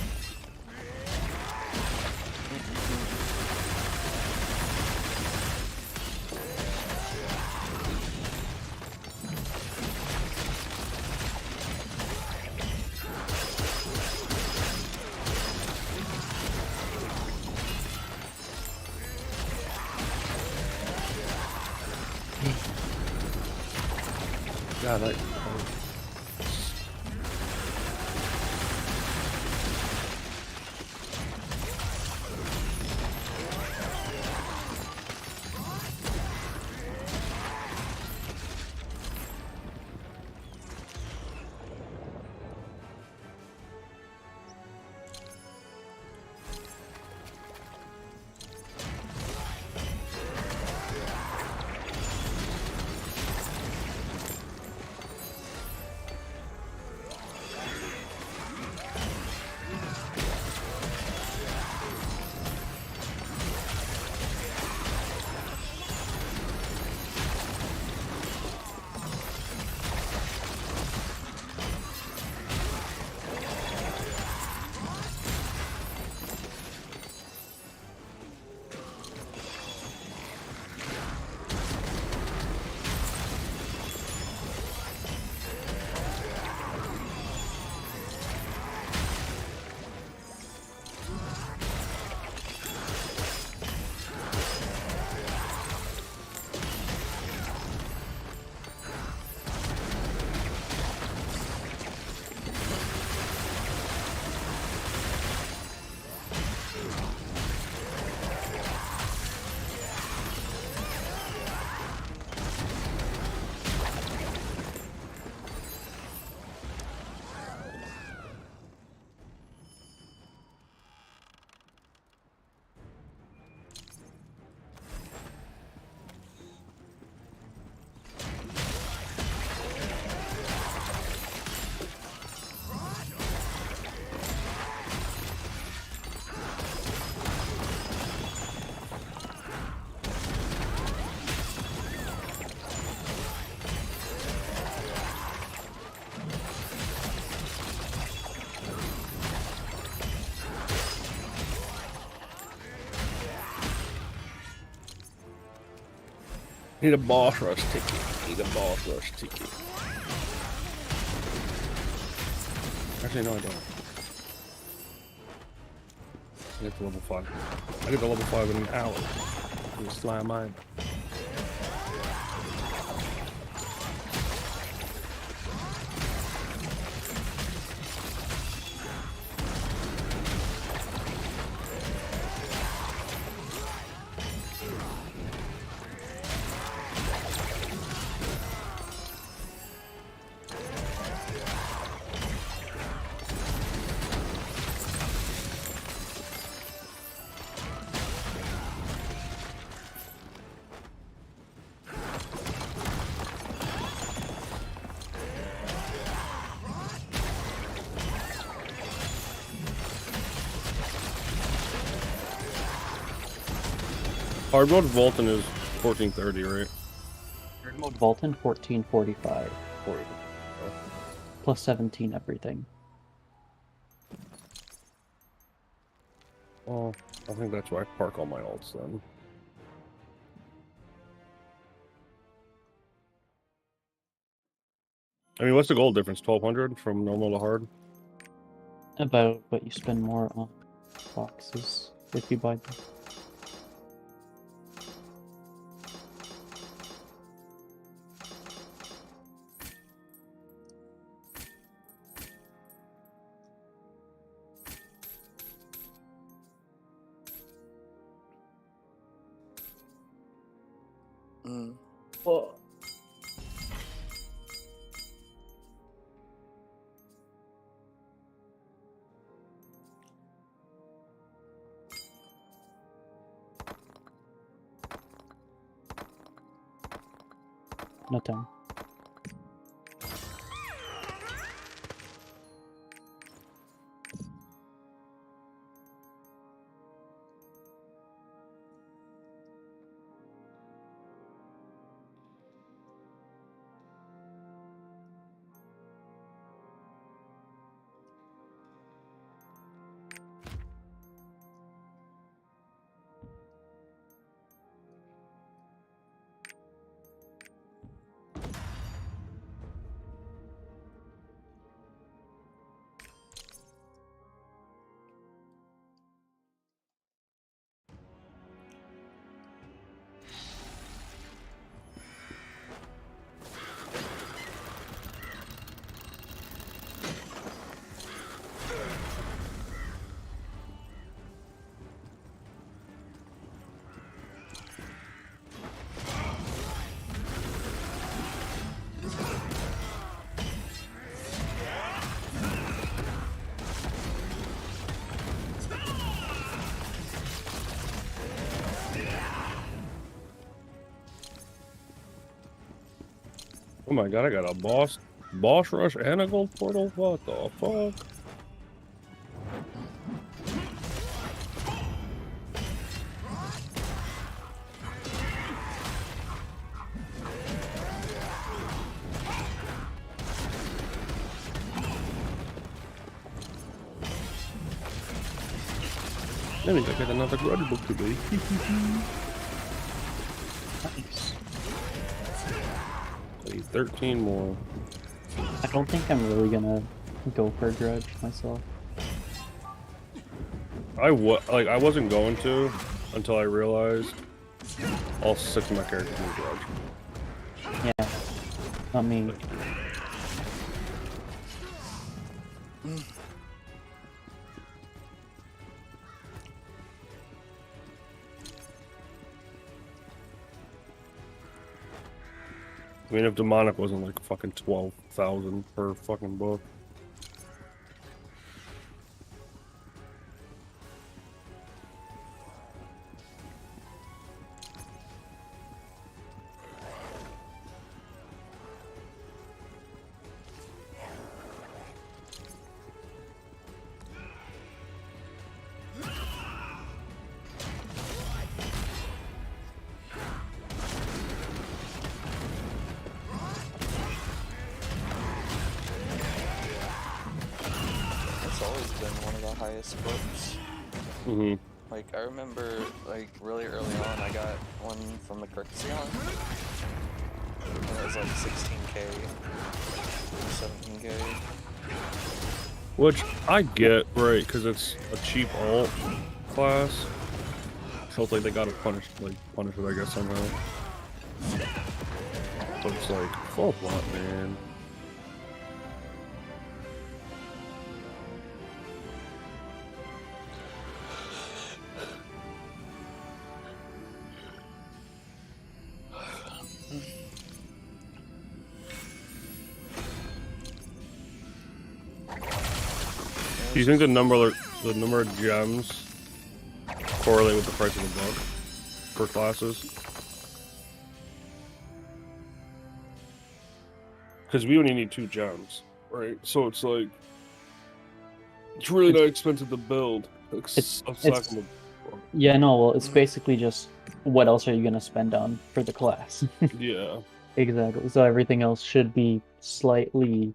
God, need a boss rush ticket. Need a boss rush ticket. Actually, no, I don't. I get to level 5. I get to level 5 in an hour. Just fly mine. Hard mode Vulcan is 1430, right? Hard mode Vulcan 1445. 40. Plus 17 everything. Oh, I think that's why I park all my ults then. I mean, what's the goal difference? 1200 from normal to hard? About what you spend more on boxes if you buy them. Oh. No time. Oh my god, I got a boss rush and a gold portal? What the fuck? That means I get another grudge book today. Nice. I need 13 more. I don't think I'm really gonna go for a grudge myself. I wasn't going to until I realized all 6 of my characters need grudge. Yeah. Not me. I mean, if demonic wasn't like fucking 12,000 per fucking book. It's always been one of the highest books. Mm-hmm. Like, I remember, like, really early on, I got one from the Crixion. And it was like 16k, 17k. Which I get, right, because it's a cheap alt class. So it's like they gotta punish it, I guess, somehow. But it's like, fuck what, man? Do you think the number of gems correlate with the price of the book for classes? Because we only need 2 gems, right? So it's like it's really not expensive to build. Yeah, no, well, it's basically just what else are you gonna spend on for the class? Yeah. Exactly. So everything else should be slightly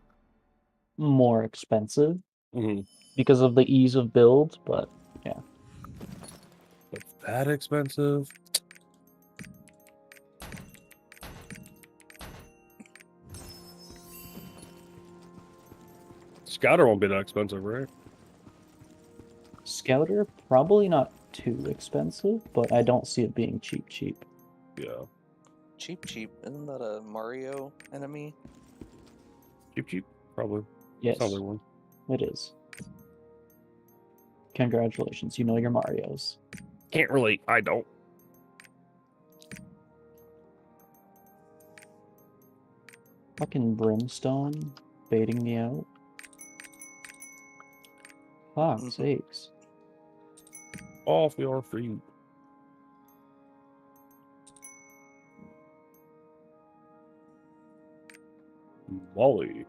more expensive Mm-hmm. because of the ease of build, but yeah. But that expensive? Scouter won't be that expensive, right? Scouter, probably not too expensive, but I don't see it being cheap. Yeah. Cheap. Isn't that a Mario enemy? Cheap? Probably. Yes, Sounds like one. it is. Congratulations, you know your Marios. Can't relate. I don't. Fucking brimstone baiting me out. Fuck sakes. Off your feet. Molly.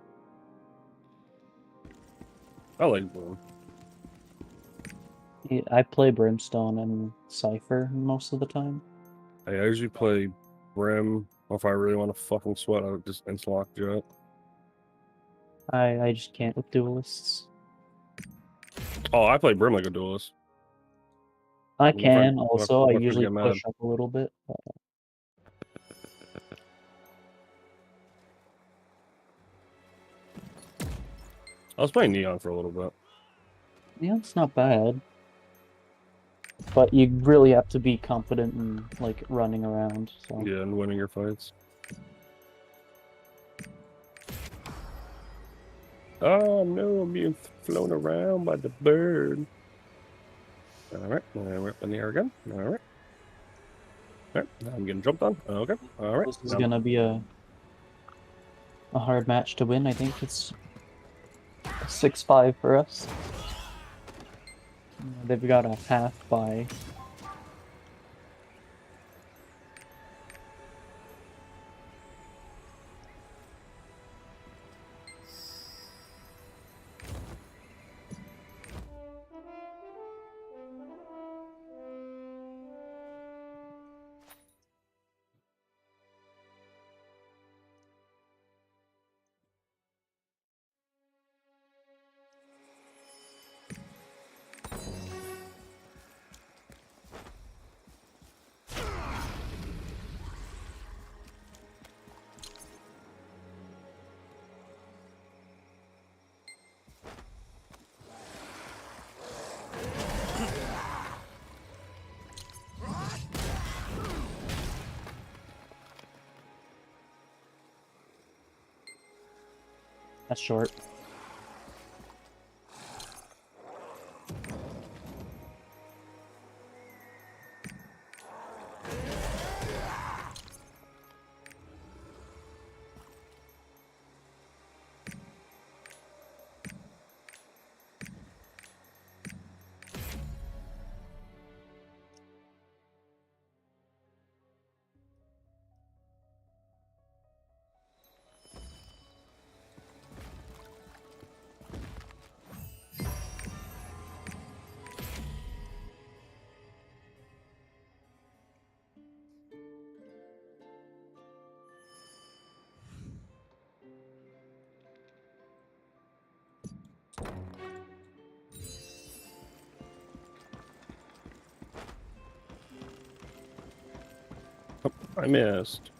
I like Brim. Yeah, I play brimstone and Cypher most of the time. I usually play Brim, or if I really want to fucking sweat, I would just instant lock Jet. I just can't with duelists. Oh, I play Brim like a duelist. I My friend- can also. I my friends usually get mad. push up a little bit. I was playing Neon for a little bit. Yeah, it's not bad. But you really have to be confident in like running around. So Yeah, and winning your fights. Oh no, I'm being flown around by the bird. Alright, we're up in the air again. Alright. Alright, now I'm getting jumped on. Okay, alright. this is gonna be a hard match to win. I think it's 6-5 for us. They've got a half by. That's short. I missed.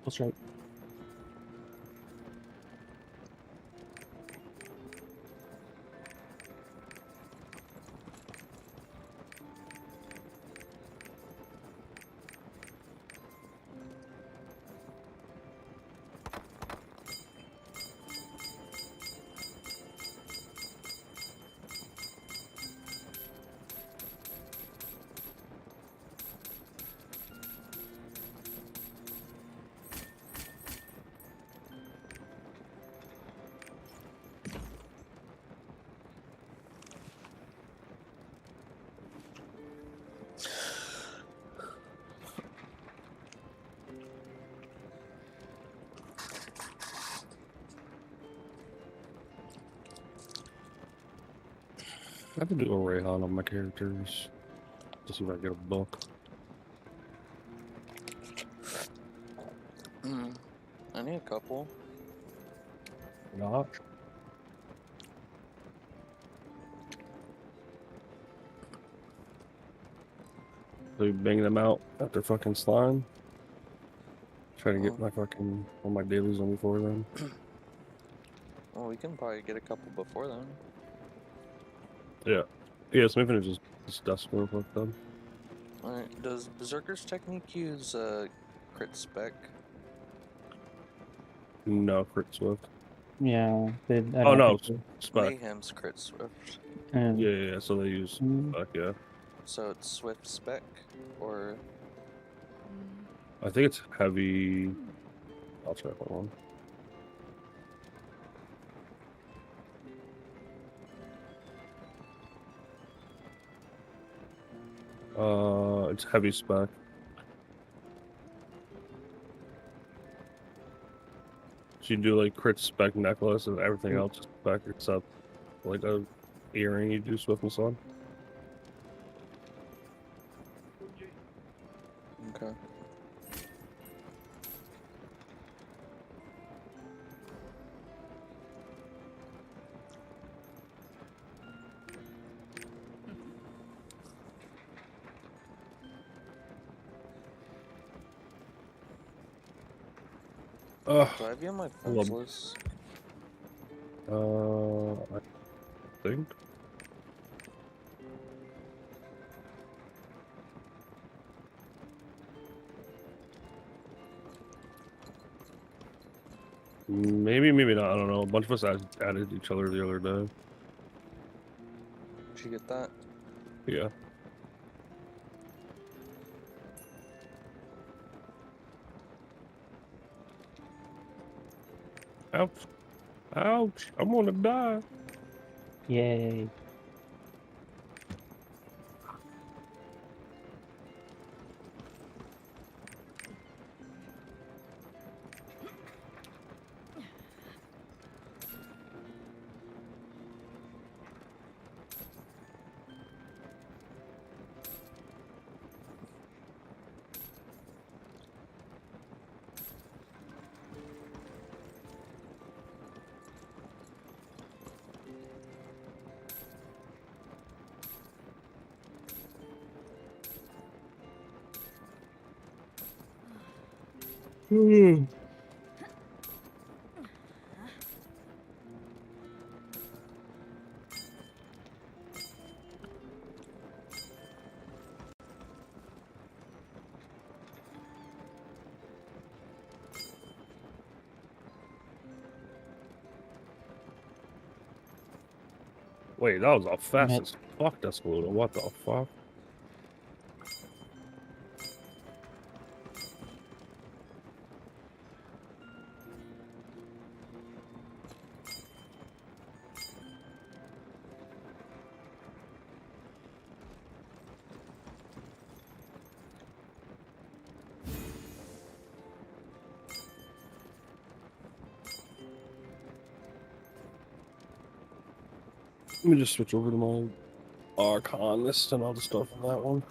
That's right. I have to do a Rayhan on my characters to see if I get a book. I need a couple. Not. So you bang them out at their fucking slime. Try to get my fucking all my dailies on before then. Well, we can probably get a couple before then. Yeah. Yeah, so maybe just dust real quick then. Alright, does Berserker's Technique use crit spec? No, crit swift. Yeah. I Oh don't no, think spec. Mayhem's crit swift. Yeah, so they use spec, yeah. So it's swift spec, or I think it's heavy. I'll check one. It's heavy spec. So you do like crit spec necklace and everything else is spec except like a earring you do swiftness on. okay. Do I have you on my friends list? I think. Maybe not. I don't know. A bunch of us added each other the other day. Did you get that? Yeah. Ouch. Ouch. I'm gonna die. Yay. Wait, that was a fast as fuck Despeluto. What the fuck? Let me just switch over to my ARK on list and all the stuff on that one.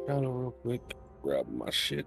Down real quick. Grab my shit.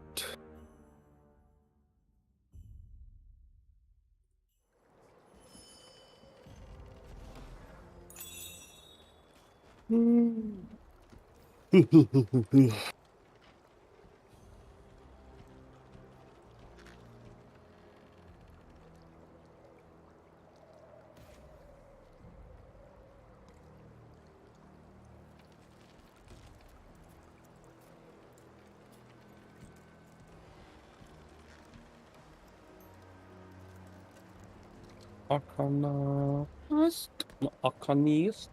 Arcanist. Arcanist.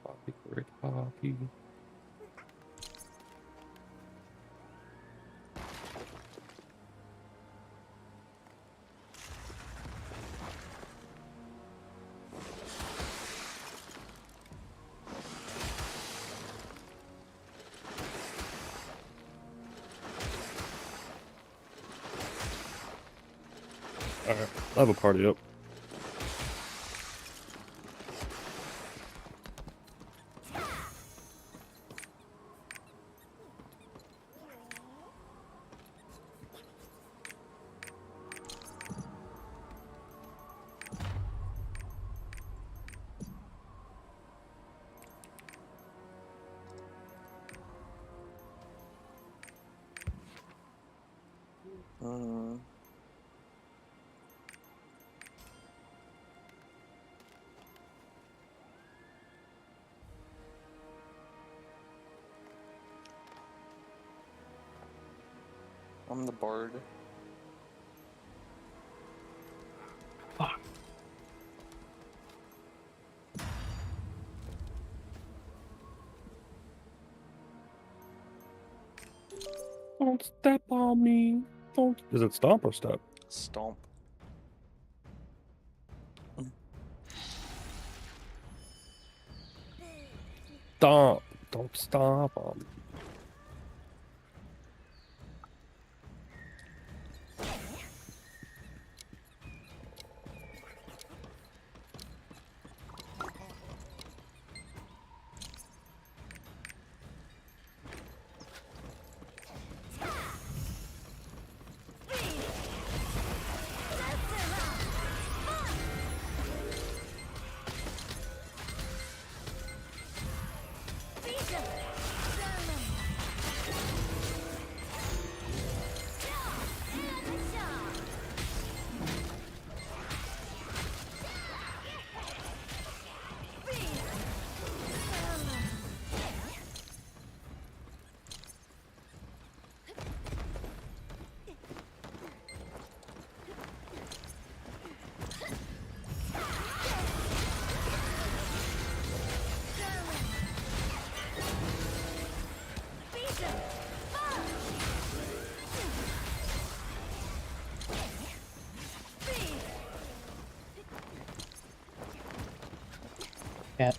Poppy, great poppy. Alright, I have a party up. I'm the bard. Fuck. Don't step on me. Don't. Is it stomp or step? Stomp. Stomp. Don't stomp on me. Yeah.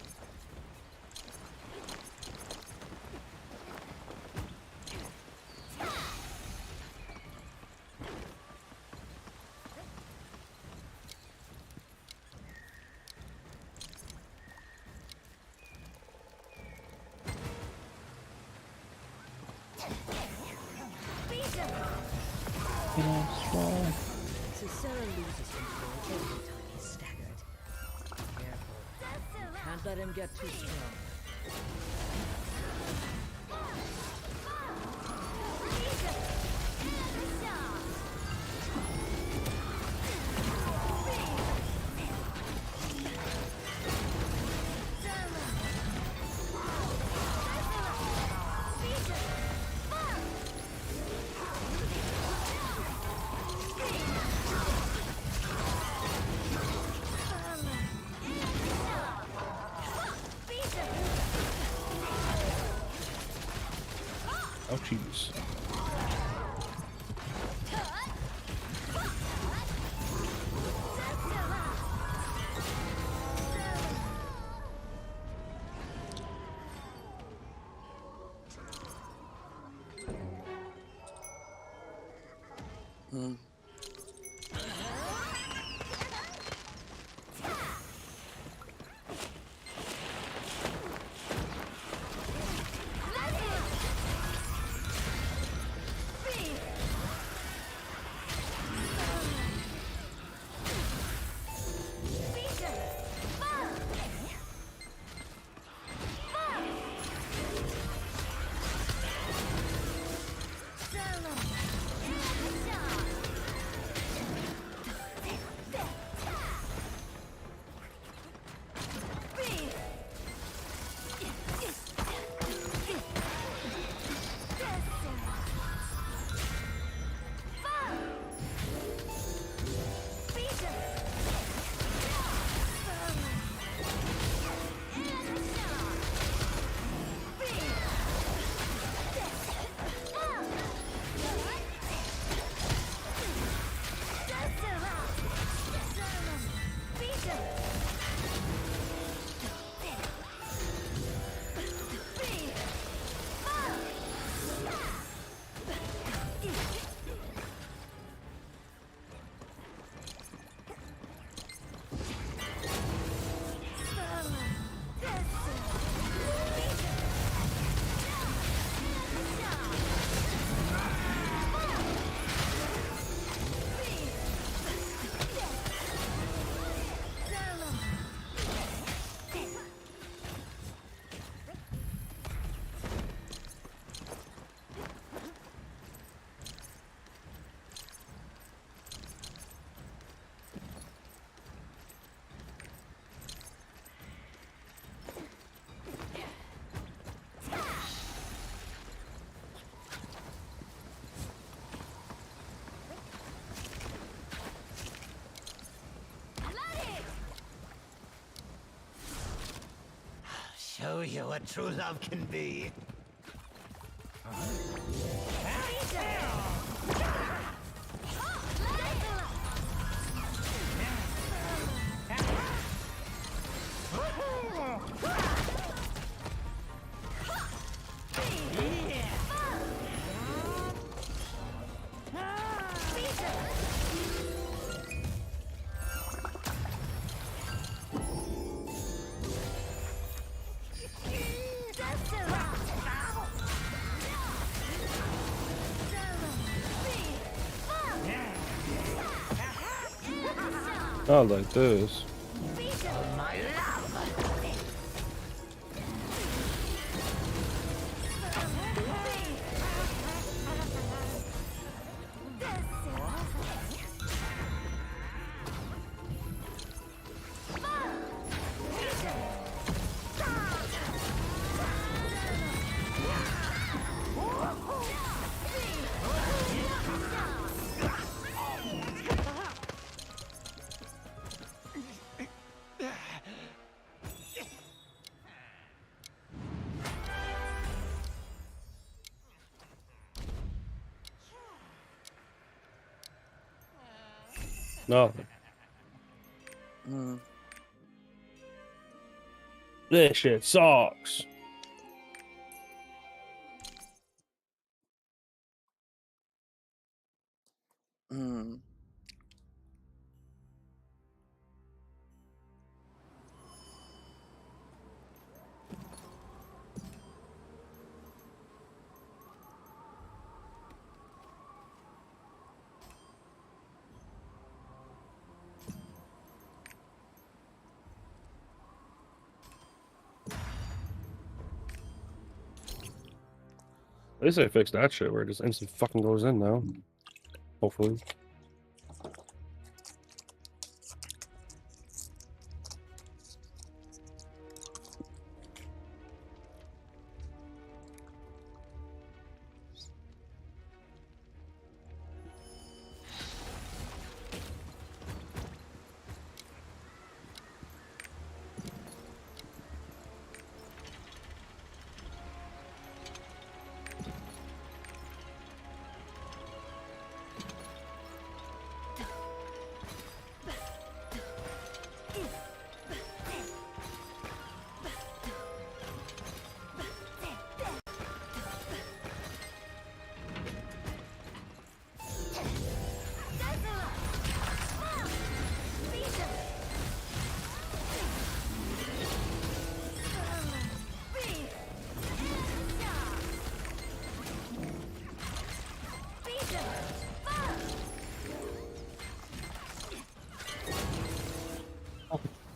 You know, strong. Sarah loses control every time he's staggered. Careful. You can't let him get too strong. Ouchies. Mm. Show you what true love can be. Not like this. Nothing. Mm. This shit sucks. Mm. At least they fixed that shit where it just instant fucking goes in now. Hopefully.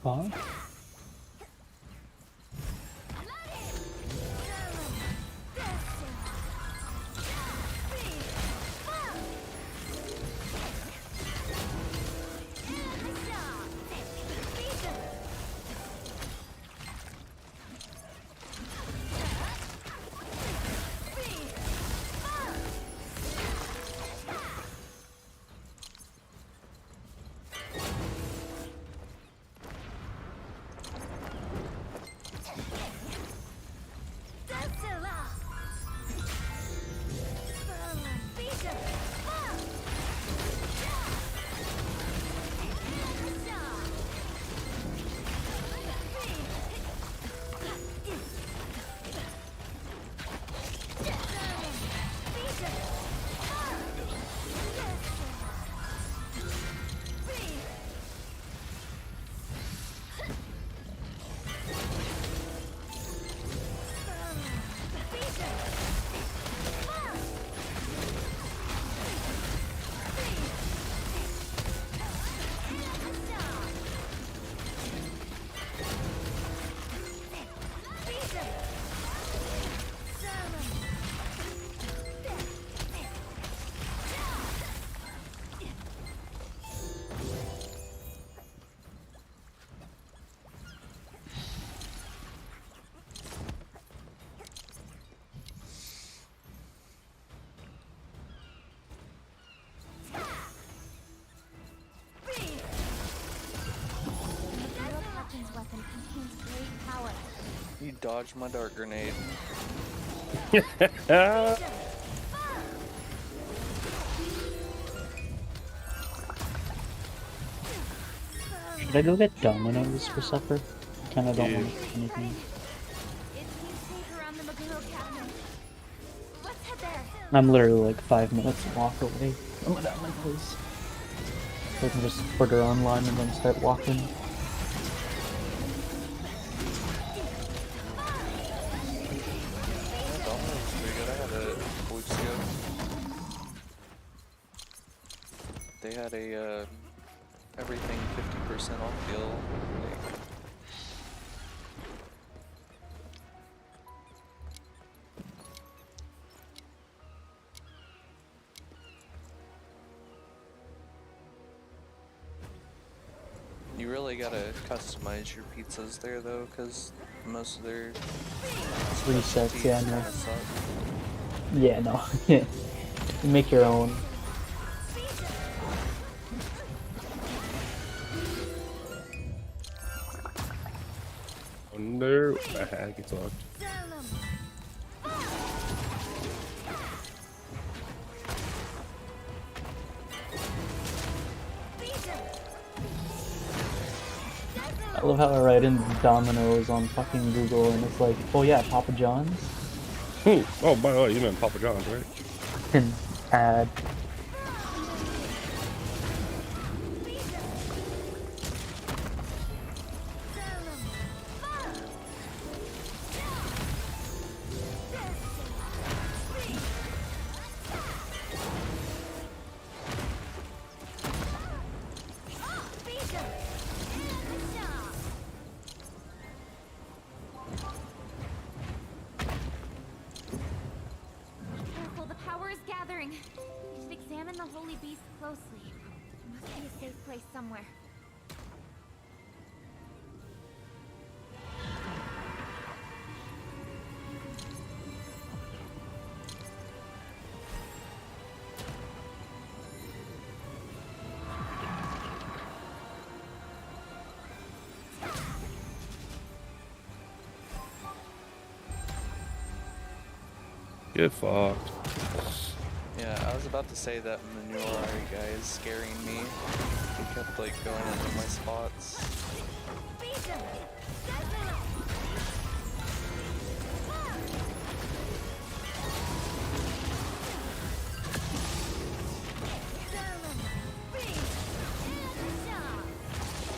Pog? You dodged my dart grenade. Should I go get Domino's for supper? Kinda don't want to eat anything. I'm literally like 5 minutes walk away from Domino's. So I can just order online and then start walking. They had a everything 50% off deal. You really gotta customize your pizzas there though, because most of their Resets, yeah, no. kinda suck. Yeah, no. Yeah. You make your own. Wonder what the heck it's on. I love how I write in Domino's on fucking Google and it's like, oh yeah, Papa John's? Oh, by the way, you meant Papa John's, right? And add. Careful, the power is gathering. We should examine the holy beast closely. There must be a safe place somewhere. Get fucked. Yeah, I was about to say that Manurari guy is scaring me. He kept like going into my spots.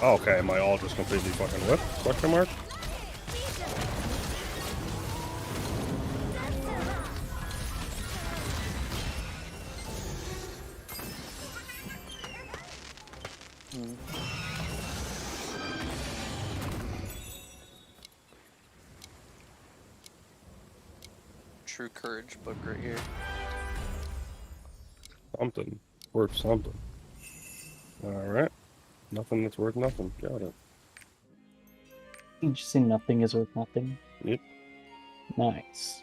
Okay, my ult just completely fucking whipped? Question mark? true courage book right here. Something. Worth something. Alright. Nothing that's worth nothing. Got it. You just say nothing is worth nothing. Yep. Nice.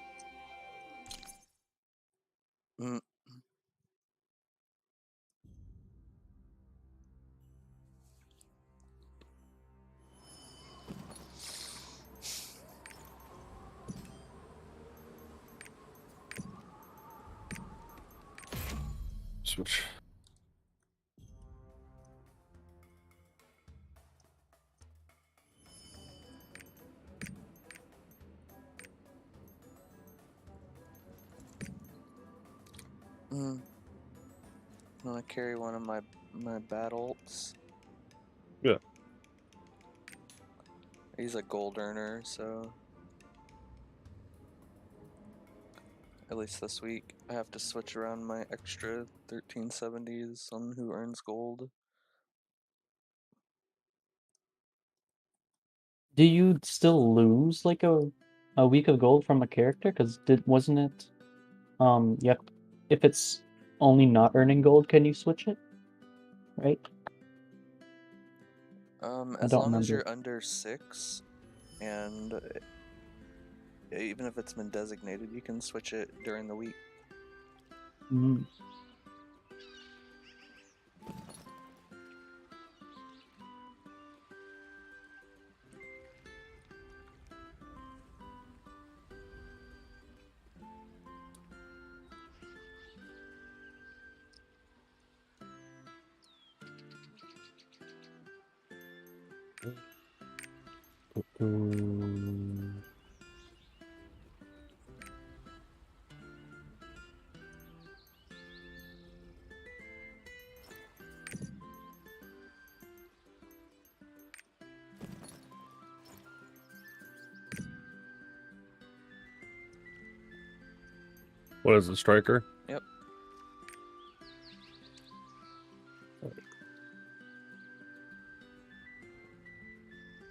Mm. Switch. I'm gonna carry one of my bat ults. Yeah. He's a gold earner, so at least this week I have to switch around my extra 1370s on who earns gold. Do you still lose like a week of gold from a character? Because wasn't it yep, if it's only not earning gold, can you switch it? Right? I As don't long as remember. you're under 6, and even if it's been designated, you can switch it during the week. Mm. What is the striker? Yep.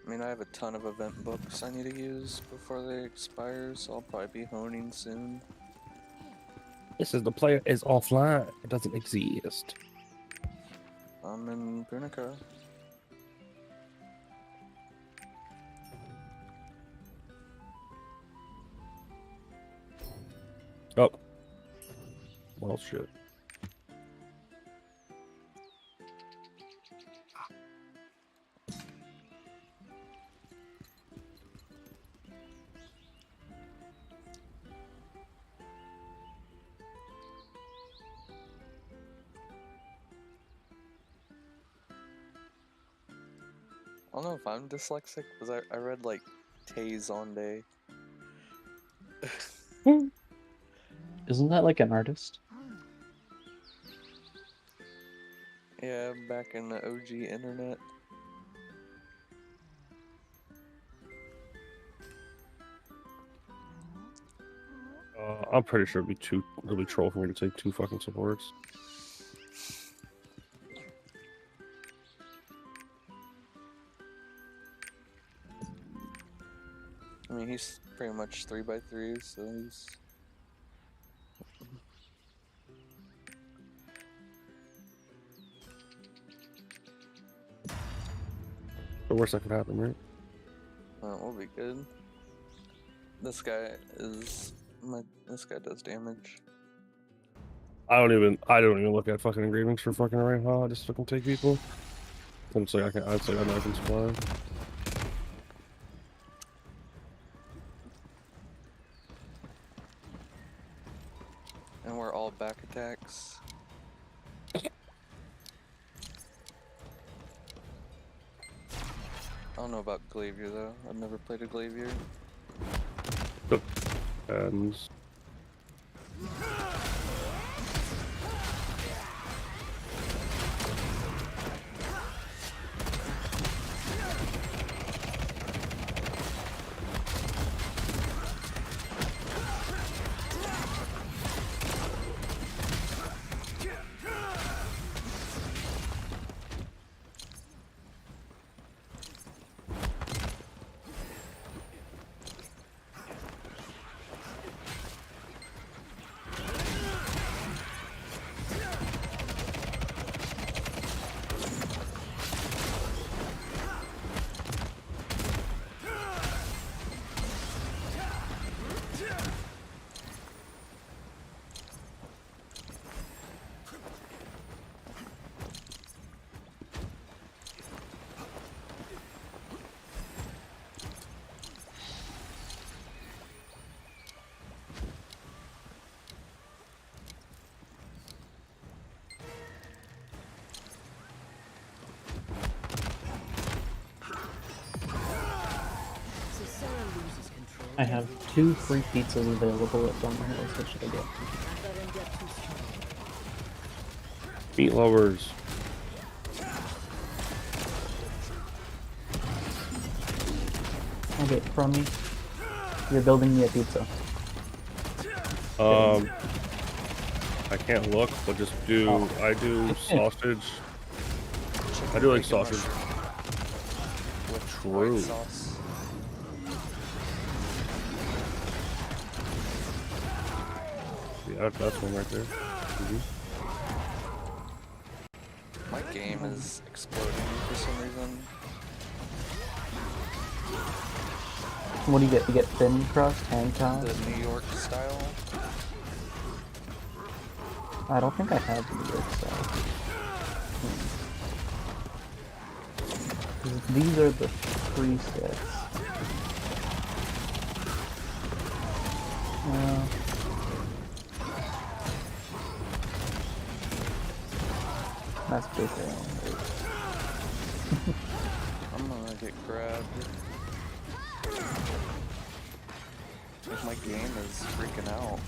I mean, I have a ton of event books I need to use before they expire, so I'll probably be honing soon. This is the player is offline. It doesn't exist. I'm in Punica. Oh. Well, shit. I don't know if I'm dyslexic, because I read like Taze on day. Isn't that like an artist? Yeah, back in the OG internet. I'm pretty sure it'd be too really troll for me to take 2 fucking supports. I mean, he's pretty much 3x3, so he's... The worst that could happen, right? That will be good. This guy is... This guy does damage. I don't even look at fucking engravings for fucking right how I just fucking take people. And it's like I'd say I know I can supply. And we're all back attacks. I don't know about Glavier though. I've never played a Glavier. And I have 2 free pizzas available at Dome Hills. What should I get? Can't let him get too strong. Meat lovers. Okay, from me. You're building me a pizza. I can't look, but just do. Oh. I do sausage. I do like sausage. With True. white sauce. Yeah, that's one right there. My game is exploding for some reason. What do you get? You get thin crust, hand toss? The New York style. I don't think I have New York style. These are the free sets. That's bigger. I'm gonna get grabbed. Like my game is freaking out.